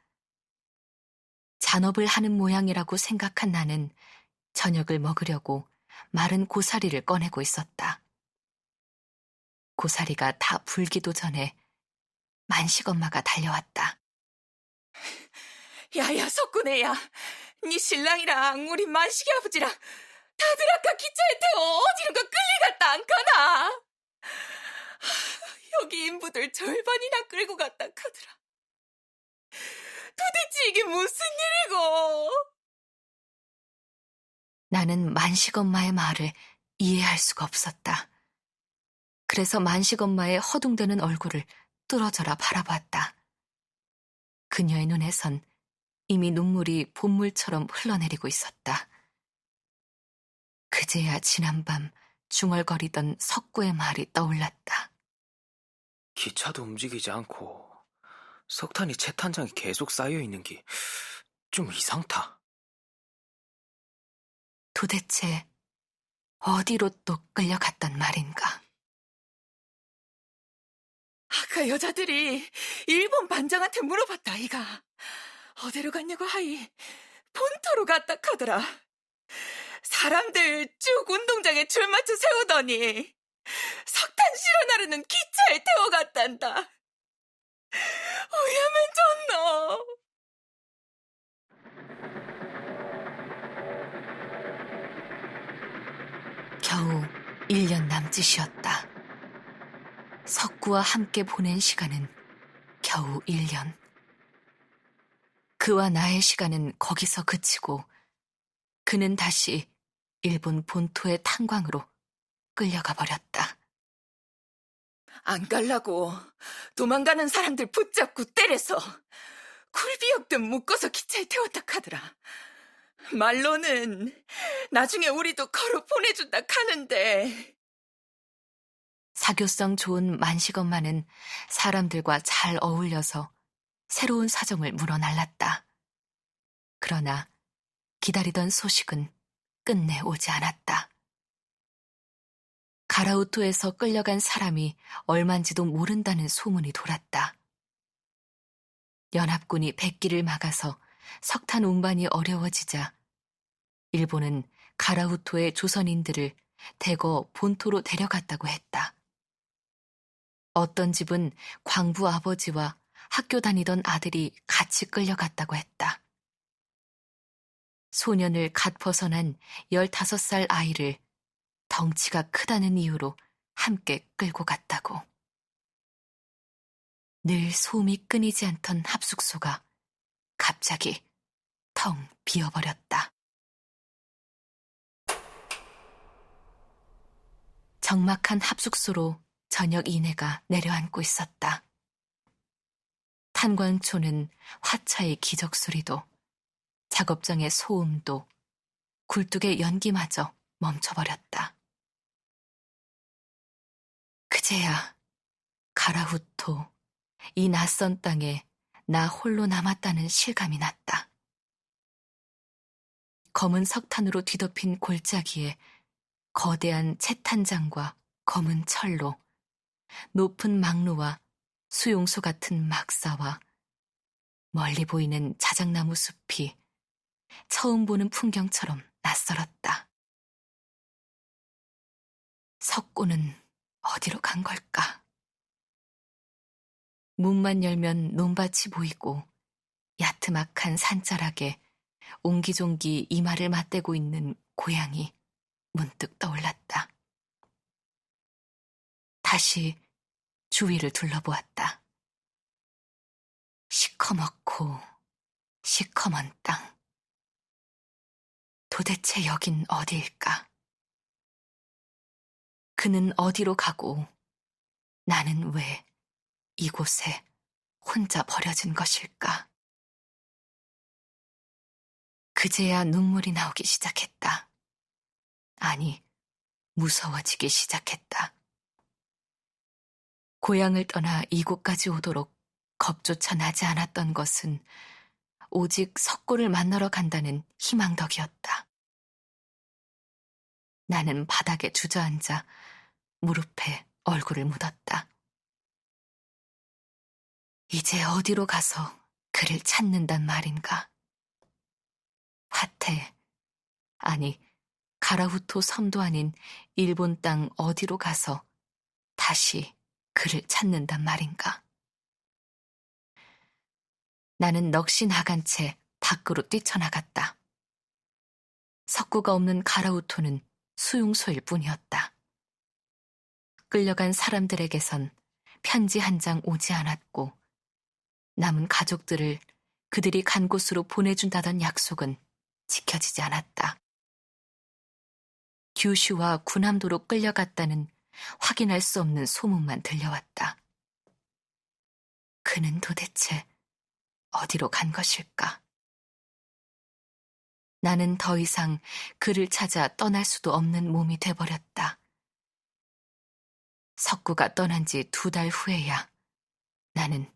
잔업을 하는 모양이라고 생각한 나는 저녁을 먹으려고 마른 고사리를 꺼내고 있었다. 고사리가 다 불기도 전에 만식 엄마가 달려왔다. 야야, 석구네야. 네 신랑이랑 우리 만식이 아버지랑 다들 아까 기차에 태워 어디론가 끌려갔다 안카나. 여기 인부들 절반이나 끌고 갔다 카더라. 도대체 이게 무슨 일이고? 나는 만식 엄마의 말을 이해할 수가 없었다. 그래서 만식 엄마의 허둥대는 얼굴을 뚫어져라 바라봤다. 그녀의 눈에선 이미 눈물이 봇물처럼 흘러내리고 있었다. 그제야 지난밤 중얼거리던 석구의 말이 떠올랐다. 기차도 움직이지 않고 석탄이 채탄장에 계속 쌓여있는 게 좀 이상타. 도대체 어디로 또 끌려갔단 말인가? 아까 여자들이 일본 반장한테 물어봤다 아이가. 어디로 갔냐고 하이 본토로 갔다 카더라. 사람들 쭉 운동장에 줄 맞춰 세우더니 석탄 실어 나르는 기차에 태워갔단다. 오야면 좋노. 겨우 1년 남짓이었다. 석구와 함께 보낸 시간은 겨우 1년. 그와 나의 시간은 거기서 그치고 그는 다시 일본 본토의 탄광으로 끌려가 버렸다. 안 갈라고 도망가는 사람들 붙잡고 때려서 굴비역든 묶어서 기차에 태웠다 카더라. 말로는 나중에 우리도 걸어 보내준다 카는데. 사교성 좋은 만식 엄마는 사람들과 잘 어울려서 새로운 사정을 물어날랐다. 그러나 기다리던 소식은 끝내 오지 않았다. 가라우토에서 끌려간 사람이 얼만지도 모른다는 소문이 돌았다. 연합군이 백기를 막아서 석탄 운반이 어려워지자 일본은 가라우토의 조선인들을 대거 본토로 데려갔다고 했다. 어떤 집은 광부 아버지와 학교 다니던 아들이 같이 끌려갔다고 했다. 소년을 갓 벗어난 15살 아이를 덩치가 크다는 이유로 함께 끌고 갔다고. 늘 소음이 끊이지 않던 합숙소가 갑자기 텅 비어버렸다. 적막한 합숙소로 저녁 이내가 내려앉고 있었다. 탄광초는 화차의 기적소리도 작업장의 소음도 굴뚝의 연기마저 멈춰버렸다. 그제야 가라후토, 이 낯선 땅에 나 홀로 남았다는 실감이 났다. 검은 석탄으로 뒤덮인 골짜기에 거대한 채탄장과 검은 철로 높은 막루와 수용소 같은 막사와 멀리 보이는 자작나무 숲이 처음 보는 풍경처럼 낯설었다. 석고는 어디로 간 걸까? 문만 열면 논밭이 보이고 야트막한 산자락에 옹기종기 이마를 맞대고 있는 고향이 문득 떠올랐다. 다시 주위를 둘러보았다. 시커멓고 시커먼 땅. 도대체 여긴 어디일까? 그는 어디로 가고 나는 왜 이곳에 혼자 버려진 것일까? 그제야 눈물이 나오기 시작했다. 아니, 무서워지기 시작했다. 고향을 떠나 이곳까지 오도록 겁조차 나지 않았던 것은 오직 석고를 만나러 간다는 희망 덕이었다. 나는 바닥에 주저앉아 무릎에 얼굴을 묻었다. 이제 어디로 가서 그를 찾는단 말인가? 화태, 아니 가라후토 섬도 아닌 일본 땅 어디로 가서 다시 그를 찾는단 말인가? 나는 넋이 나간 채 밖으로 뛰쳐나갔다. 석구가 없는 가라후토는 수용소일 뿐이었다. 끌려간 사람들에게선 편지 한 장 오지 않았고 남은 가족들을 그들이 간 곳으로 보내준다던 약속은 지켜지지 않았다. 규슈와 구남도로 끌려갔다는 확인할 수 없는 소문만 들려왔다. 그는 도대체 어디로 간 것일까? 나는 더 이상 그를 찾아 떠날 수도 없는 몸이 돼버렸다. 석구가 떠난 지 2달 후에야 나는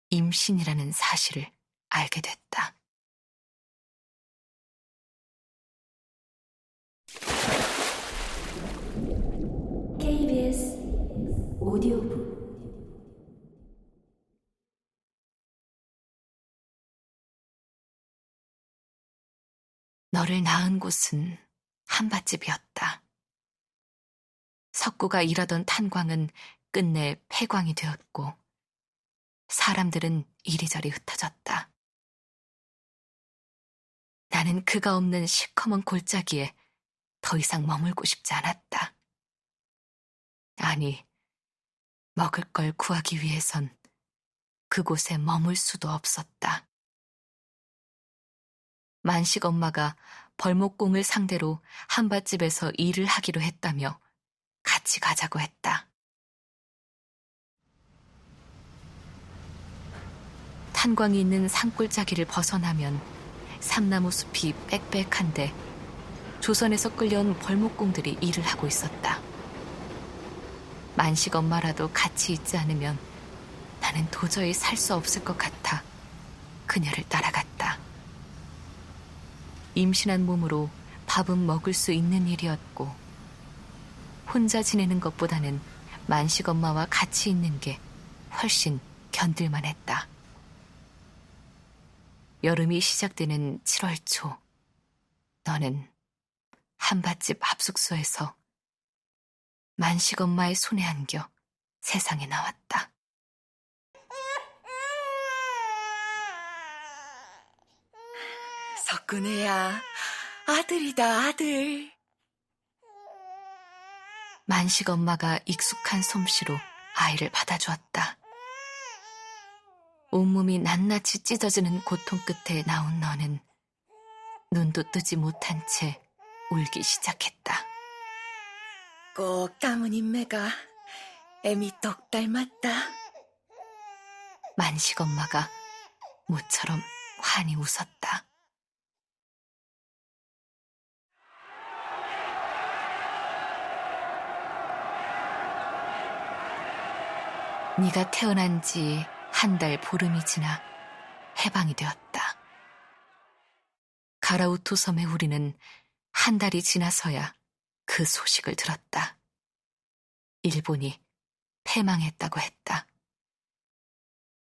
임신이라는 사실을 알게 됐다. KBS 오디오북 너를 낳은 곳은 한밭집이었다. 석구가 일하던 탄광은 끝내 폐광이 되었고 사람들은 이리저리 흩어졌다. 나는 그가 없는 시커먼 골짜기에 더 이상 머물고 싶지 않았다. 아니, 먹을 걸 구하기 위해선 그곳에 머물 수도 없었다. 만식 엄마가 벌목공을 상대로 한밭집에서 일을 하기로 했다며 같이 가자고 했다. 탄광이 있는 산골짜기를 벗어나면 삼나무 숲이 빽빽한데 조선에서 끌려온 벌목공들이 일을 하고 있었다. 만식 엄마라도 같이 있지 않으면 나는 도저히 살 수 없을 것 같아 그녀를 따라갔다. 임신한 몸으로 밥은 먹을 수 있는 일이었고 혼자 지내는 것보다는 만식 엄마와 같이 있는 게 훨씬 견딜만 했다. 여름이 시작되는 7월 초, 너는 한밭집 합숙소에서 만식 엄마의 손에 안겨 세상에 나왔다. 석근혜야, 아들이다, 아들. 만식 엄마가 익숙한 솜씨로 아이를 받아주었다. 온몸이 낱낱이 찢어지는 고통 끝에 나온 너는 눈도 뜨지 못한 채 울기 시작했다. 꼭 감은 인매가 애미 똑 닮았다. 만식 엄마가 모처럼 환히 웃었다. 네가 태어난 지 1달 보름이 지나 해방이 되었다. 가라우토 섬에 우리는 1달이 지나서야 그 소식을 들었다. 일본이 패망했다고 했다.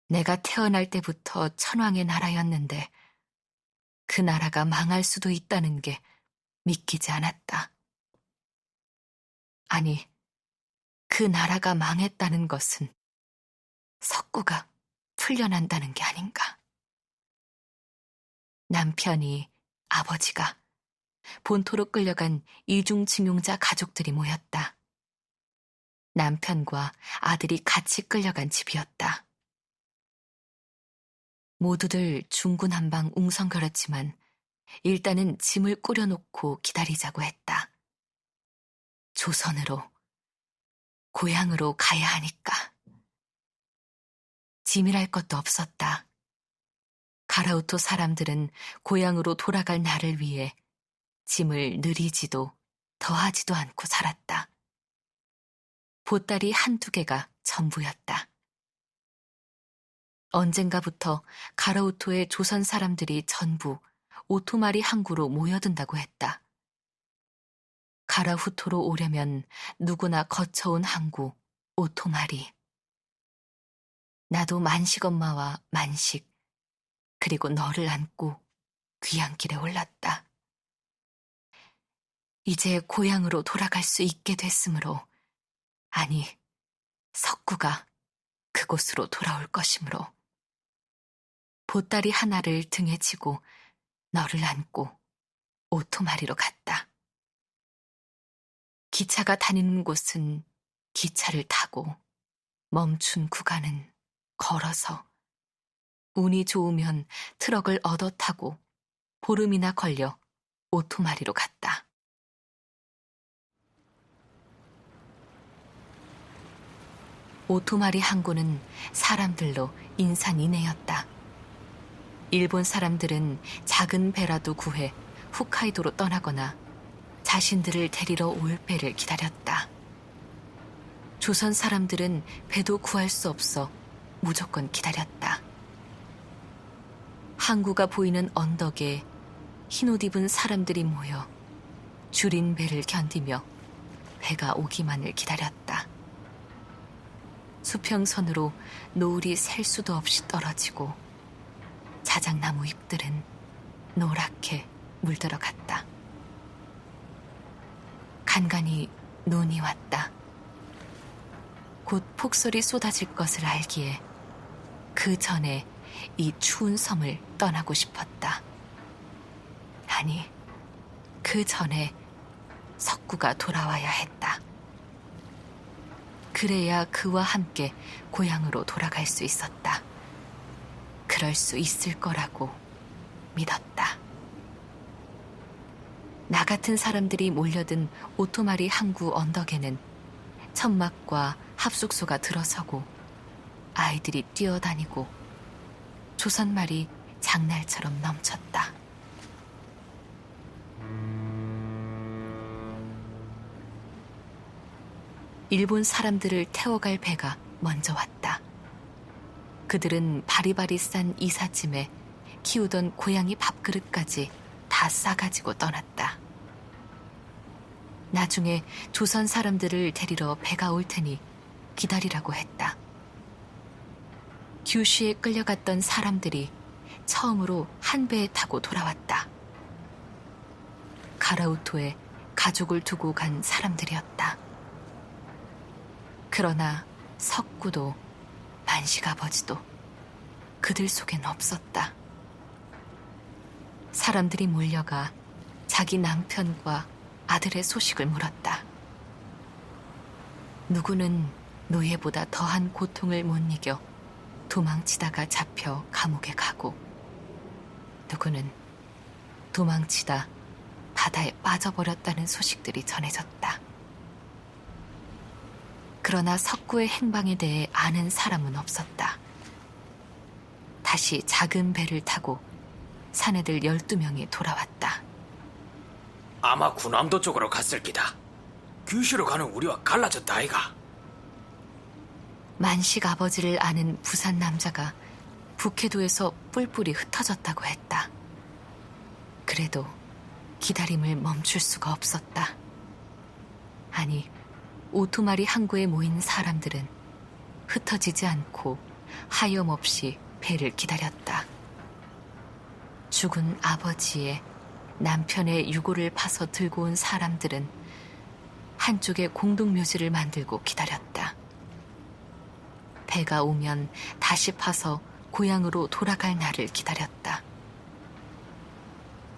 내가 태어날 때부터 천황의 나라였는데 그 나라가 망할 수도 있다는 게 믿기지 않았다. 아니, 그 나라가 망했다는 것은 석구가 풀려난다는 게 아닌가. 남편이, 아버지가 본토로 끌려간 이중징용자 가족들이 모였다. 남편과 아들이 같이 끌려간 집이었다. 모두들 중구난방 웅성거렸지만 일단은 짐을 꾸려놓고 기다리자고 했다. 조선으로, 고향으로 가야 하니까. 짐이랄 것도 없었다. 가라우토 사람들은 고향으로 돌아갈 날을 위해 짐을 느리지도 더하지도 않고 살았다. 보따리 한두 개가 전부였다. 언젠가부터 가라우토의 조선 사람들이 전부 오토마리 항구로 모여든다고 했다. 가라후토로 오려면 누구나 거쳐온 항구 오토마리. 나도 만식 엄마와 만식, 그리고 너를 안고 귀향길에 올랐다. 이제 고향으로 돌아갈 수 있게 됐으므로, 아니, 석구가 그곳으로 돌아올 것이므로 보따리 하나를 등에 지고 너를 안고 오토마리로 갔다. 기차가 다니는 곳은 기차를 타고, 멈춘 구간은 걸어서, 운이 좋으면 트럭을 얻어 타고 보름이나 걸려 오토마리로 갔다. 오토마리 항구는 사람들로 인산인해였다. 일본 사람들은 작은 배라도 구해 홋카이도로 떠나거나 자신들을 데리러 올 배를 기다렸다. 조선 사람들은 배도 구할 수 없어 무조건 기다렸다. 항구가 보이는 언덕에 흰옷 입은 사람들이 모여 줄인 배를 견디며 배가 오기만을 기다렸다. 수평선으로 노을이 셀 수도 없이 떨어지고 자작나무 잎들은 노랗게 물들어갔다. 간간히 눈이 왔다. 곧 폭설이 쏟아질 것을 알기에 그 전에 이 추운 섬을 떠나고 싶었다. 아니, 그 전에 석구가 돌아와야 했다. 그래야 그와 함께 고향으로 돌아갈 수 있었다. 그럴 수 있을 거라고 믿었다. 나 같은 사람들이 몰려든 오토마리 항구 언덕에는 천막과 합숙소가 들어서고 아이들이 뛰어다니고 조선말이 장날처럼 넘쳤다. 일본 사람들을 태워갈 배가 먼저 왔다. 그들은 바리바리 싼 이삿짐에 키우던 고양이 밥그릇까지 다 싸가지고 떠났다. 나중에 조선 사람들을 데리러 배가 올 테니 기다리라고 했다. 규슈에 끌려갔던 사람들이 처음으로 한 배에 타고 돌아왔다. 가라우토에 가족을 두고 간 사람들이었다. 그러나 석구도 만식 아버지도 그들 속엔 없었다. 사람들이 몰려가 자기 남편과 아들의 소식을 물었다. 누구는 노예보다 더한 고통을 못 이겨 도망치다가 잡혀 감옥에 가고, 누구는 도망치다 바다에 빠져버렸다는 소식들이 전해졌다. 그러나 석구의 행방에 대해 아는 사람은 없었다. 다시 작은 배를 타고 사내들 12명이 돌아왔다. 아마 군함도 쪽으로 갔을 기다. 규슈로 가는 우리와 갈라졌다 아이가. 만식 아버지를 아는 부산 남자가 북해도에서 뿔뿔이 흩어졌다고 했다. 그래도 기다림을 멈출 수가 없었다. 아니, 오토마리 항구에 모인 사람들은 흩어지지 않고 하염없이 배를 기다렸다. 죽은 아버지의 남편의 유골을 파서 들고 온 사람들은 한쪽에 공동묘지를 만들고 기다렸다. 배가 오면 다시 파서 고향으로 돌아갈 날을 기다렸다.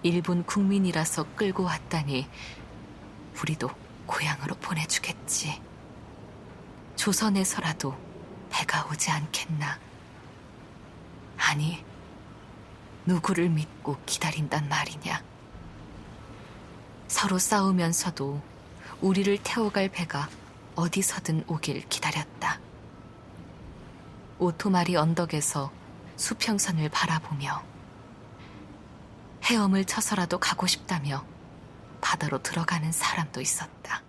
일본 국민이라서 끌고 왔다니 우리도 고향으로 보내주겠지. 조선에서라도 배가 오지 않겠나. 아니, 누구를 믿고 기다린단 말이냐. 서로 싸우면서도 우리를 태워갈 배가 어디서든 오길 기다렸다. 오토마리 언덕에서 수평선을 바라보며 헤엄을 쳐서라도 가고 싶다며 바다로 들어가는 사람도 있었다.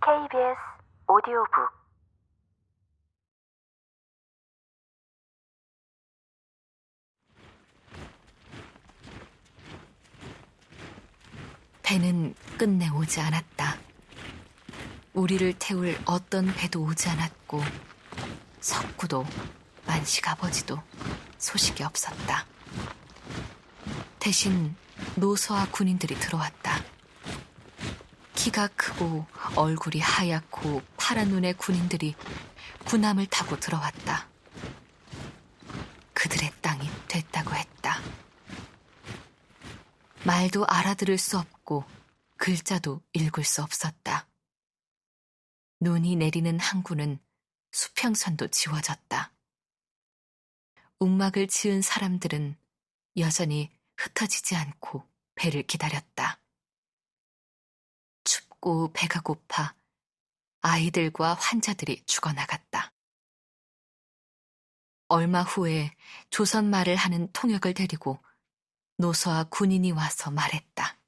KBS 오디오북 배는 끝내 오지 않았다. 우리를 태울 어떤 배도 오지 않았고 석구도 만식 아버지도 소식이 없었다. 대신 노소와 군인들이 들어왔다. 키가 크고 얼굴이 하얗고 파란 눈의 군인들이 군함을 타고 들어왔다. 그들의 땅이 됐다고 했다. 말도 알아들을 수 없고 글자도 읽을 수 없었다. 눈이 내리는 항구는 수평선도 지워졌다. 움막을 지은 사람들은 여전히 흩어지지 않고 배를 기다렸다. 춥고 배가 고파 아이들과 환자들이 죽어나갔다. 얼마 후에 조선말을 하는 통역을 데리고 노소와 군인이 와서 말했다.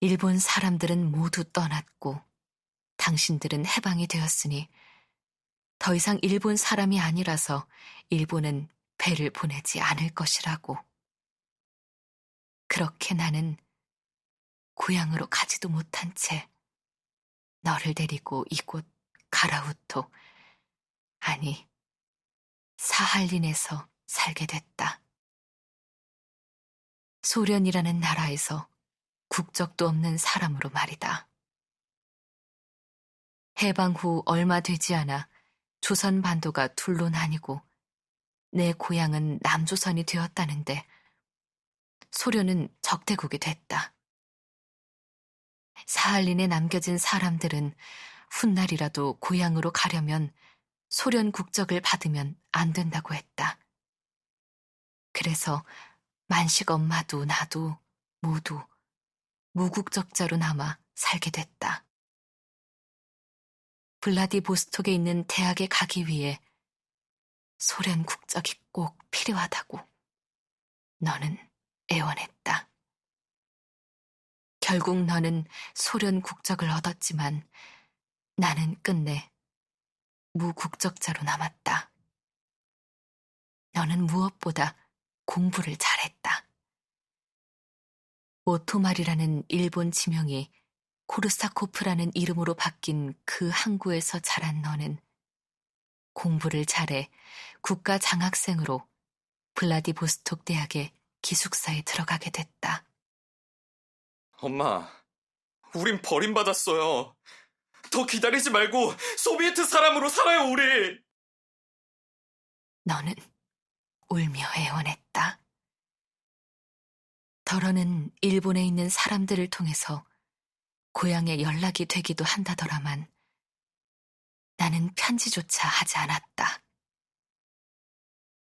일본 사람들은 모두 떠났고 당신들은 해방이 되었으니 더 이상 일본 사람이 아니라서 일본은 배를 보내지 않을 것이라고. 그렇게 나는 고향으로 가지도 못한 채 너를 데리고 이곳 가라우토, 아니 사할린에서 살게 됐다. 소련이라는 나라에서 국적도 없는 사람으로 말이다. 해방 후 얼마 되지 않아 조선 반도가 둘로 나뉘고 내 고향은 남조선이 되었다는데 소련은 적대국이 됐다. 사할린에 남겨진 사람들은 훗날이라도 고향으로 가려면 소련 국적을 받으면 안 된다고 했다. 그래서 만식 엄마도 나도 모두 무국적자로 남아 살게 됐다. 블라디보스톡에 있는 대학에 가기 위해 소련 국적이 꼭 필요하다고 너는 애원했다. 결국 너는 소련 국적을 얻었지만 나는 끝내 무국적자로 남았다. 너는 무엇보다 공부를 잘했다. 오토말이라는 일본 지명이 코르사코프라는 이름으로 바뀐 그 항구에서 자란 너는 공부를 잘해 국가 장학생으로 블라디보스톡 대학의 기숙사에 들어가게 됐다. 엄마, 우린 버림받았어요. 더 기다리지 말고 소비에트 사람으로 살아요, 우리! 너는 울며 애원했다. 더러는 일본에 있는 사람들을 통해서 고향에 연락이 되기도 한다더라만 나는 편지조차 하지 않았다.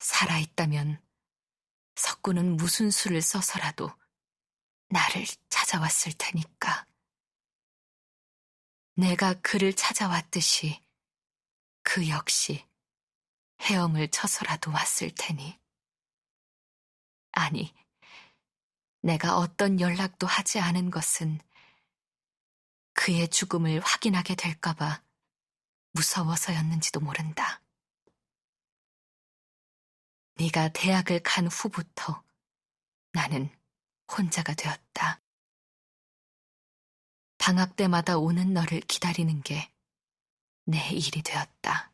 살아있다면 석구는 무슨 수를 써서라도 나를 찾아왔을 테니까. 내가 그를 찾아왔듯이 그 역시 헤엄을 쳐서라도 왔을 테니. 아니, 내가 어떤 연락도 하지 않은 것은 그의 죽음을 확인하게 될까봐 무서워서였는지도 모른다. 네가 대학을 간 후부터 나는 혼자가 되었다. 방학 때마다 오는 너를 기다리는 게 내 일이 되었다.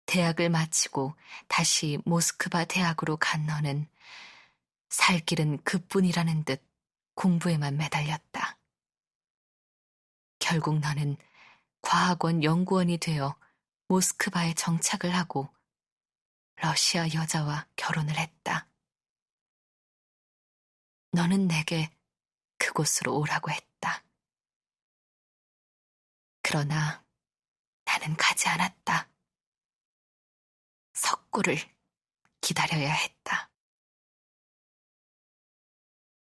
대학을 마치고 다시 모스크바 대학으로 간 너는 살 길은 그뿐이라는 듯 공부에만 매달렸다. 결국 너는 과학원 연구원이 되어 모스크바에 정착을 하고 러시아 여자와 결혼을 했다. 너는 내게 그곳으로 오라고 했다. 그러나 나는 가지 않았다. 석구를 기다려야 했다.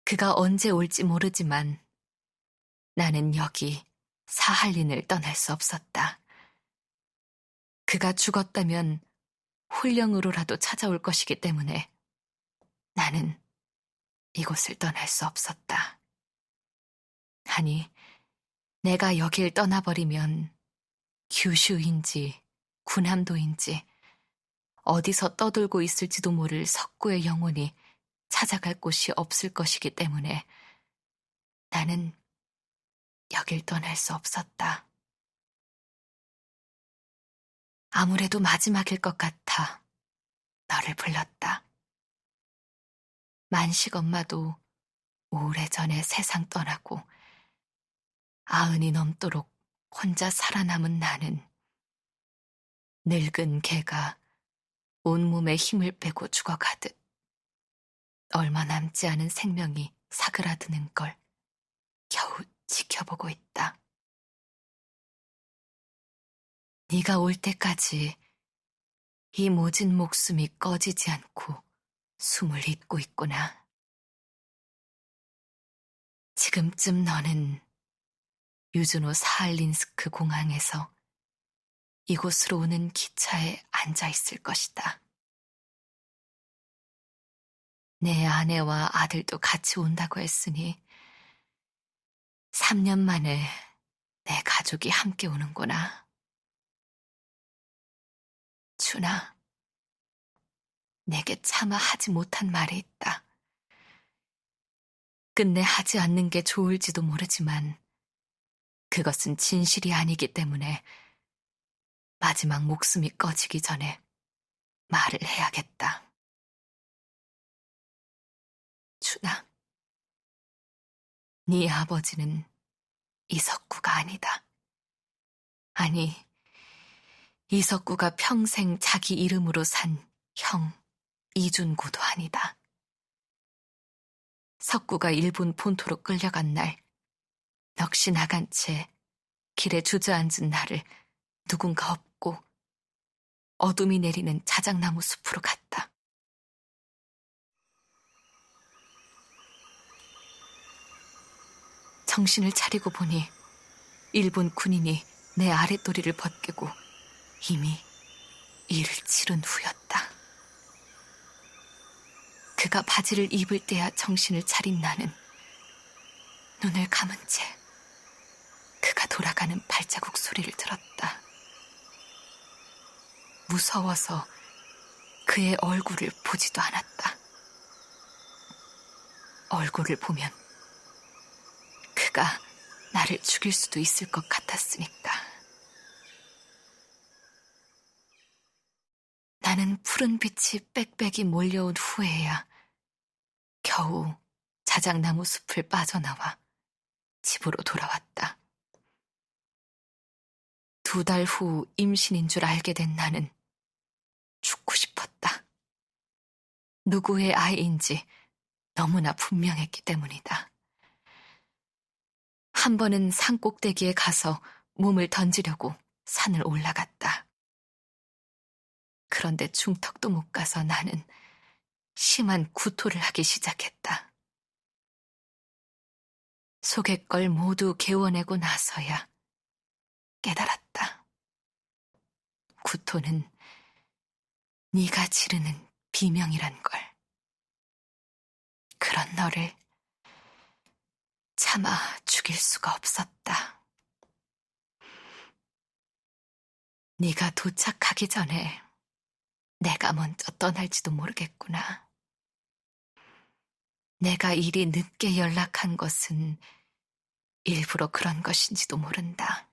그가 언제 올지 모르지만 나는 여기 사할린을 떠날 수 없었다. 그가 죽었다면 홀령으로라도 찾아올 것이기 때문에 나는 이곳을 떠날 수 없었다. 아니, 내가 여길 떠나버리면 규슈인지 군함도인지 어디서 떠돌고 있을지도 모를 석구의 영혼이 찾아갈 곳이 없을 것이기 때문에 나는 여길 떠날 수 없었다. 아무래도 마지막일 것 같아 너를 불렀다. 만식 엄마도 오래전에 세상 떠나고 90이 넘도록 혼자 살아남은 나는 늙은 개가 온몸에 힘을 빼고 죽어가듯 얼마 남지 않은 생명이 사그라드는 걸 겨우 지켜보고 있다. 네가 올 때까지 이 모진 목숨이 꺼지지 않고 숨을 잇고 있구나. 지금쯤 너는 유즈노 사할린스크 공항에서 이곳으로 오는 기차에 앉아 있을 것이다. 내 아내와 아들도 같이 온다고 했으니 3년 만에 내 가족이 함께 오는구나. 준아, 내게 차마 하지 못한 말이 있다. 끝내 하지 않는 게 좋을지도 모르지만 그것은 진실이 아니기 때문에 마지막 목숨이 꺼지기 전에 말을 해야겠다. 준아, 네 아버지는 이석구가 아니다. 아니, 이석구가 평생 자기 이름으로 산 형 이준구도 아니다. 석구가 일본 본토로 끌려간 날 넋이 나간 채 길에 주저앉은 나를 누군가 업고 어둠이 내리는 자작나무 숲으로 갔다. 정신을 차리고 보니 일본 군인이 내 아랫도리를 벗기고 이미 이를 치른 후였다. 그가 바지를 입을 때야 정신을 차린 나는 눈을 감은 채 그가 돌아가는 발자국 소리를 들었다. 무서워서 그의 얼굴을 보지도 않았다. 얼굴을 보면 그가 나를 죽일 수도 있을 것 같았으니까. 나는 푸른 빛이 빽빽이 몰려온 후에야 겨우 자작나무 숲을 빠져나와 집으로 돌아왔다. 2달 후 임신인 줄 알게 된 나는 죽고 싶었다. 누구의 아이인지 너무나 분명했기 때문이다. 한 번은 산 꼭대기에 가서 몸을 던지려고 산을 올라갔다. 그런데 중턱도 못 가서 나는 심한 구토를 하기 시작했다. 속의 걸 모두 개워내고 나서야 깨달았다. 구토는 네가 지르는 비명이란 걸. 그런 너를 차마 죽일 수가 없었다. 네가 도착하기 전에 내가 먼저 떠날지도 모르겠구나. 내가 이리 늦게 연락한 것은 일부러 그런 것인지도 모른다.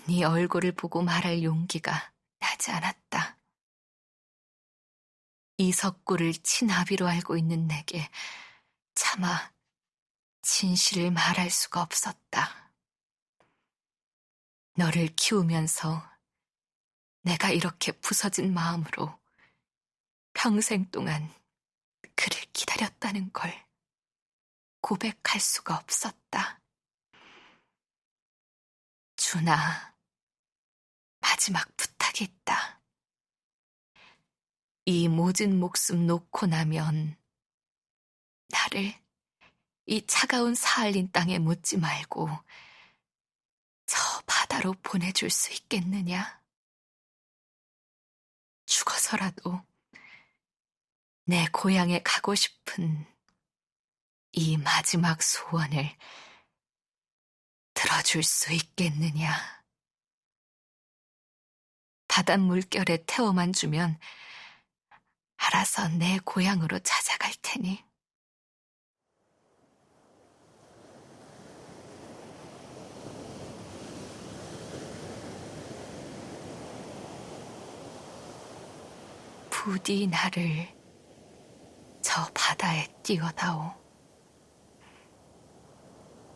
네 얼굴을 보고 말할 용기가 나지 않았다. 이석구를 친아비로 알고 있는 내게 차마 진실을 말할 수가 없었다. 너를 키우면서 내가 이렇게 부서진 마음으로 평생 동안 그를 기다렸다는 걸 고백할 수가 없었다. 준아, 마지막 부탁이 있다. 이 모진 목숨 놓고 나면 나를 이 차가운 사할린 땅에 묻지 말고 저 바다로 보내줄 수 있겠느냐? 죽어서라도 내 고향에 가고 싶은 이 마지막 소원을 들어줄 수 있겠느냐? 바닷물결에 태워만 주면 알아서 내 고향으로 찾아갈 테니. 부디 나를 저 바다에 띄워다오.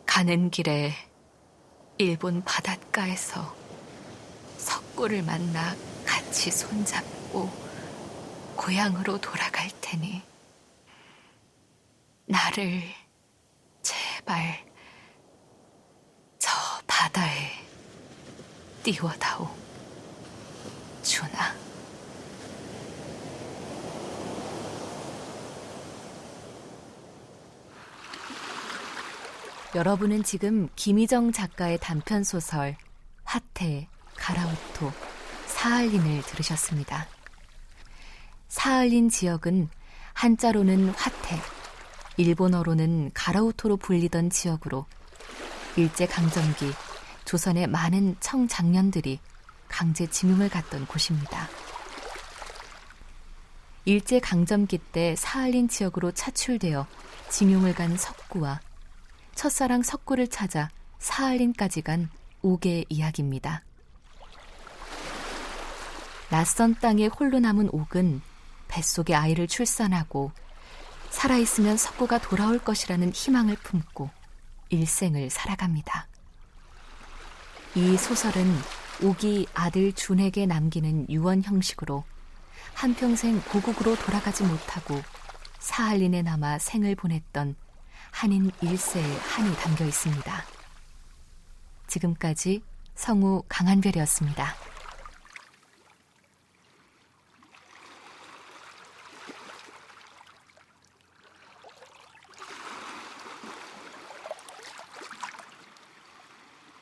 가는 길에 일본 바닷가에서 석구를 만나 같이 손잡고 고향으로 돌아갈 테니 나를 제발 저 바다에 띄워다오, 준아. 여러분은 지금 김희정 작가의 단편소설 화태, 가라오토, 사할린을 들으셨습니다. 사할린 지역은 한자로는 화태, 일본어로는 가라오토로 불리던 지역으로 일제강점기 조선의 많은 청장년들이 강제 징용을 갔던 곳입니다. 일제강점기 때 사할린 지역으로 차출되어 징용을 간 석구와 첫사랑 석구를 찾아 사할린까지 간 옥의 이야기입니다. 낯선 땅에 홀로 남은 옥은 뱃속에 아이를 출산하고 살아있으면 석구가 돌아올 것이라는 희망을 품고 일생을 살아갑니다. 이 소설은 옥이 아들 준에게 남기는 유언 형식으로 한평생 고국으로 돌아가지 못하고 사할린에 남아 생을 보냈던 한인 1세의 한이 담겨 있습니다. 지금까지 성우 강한별이었습니다.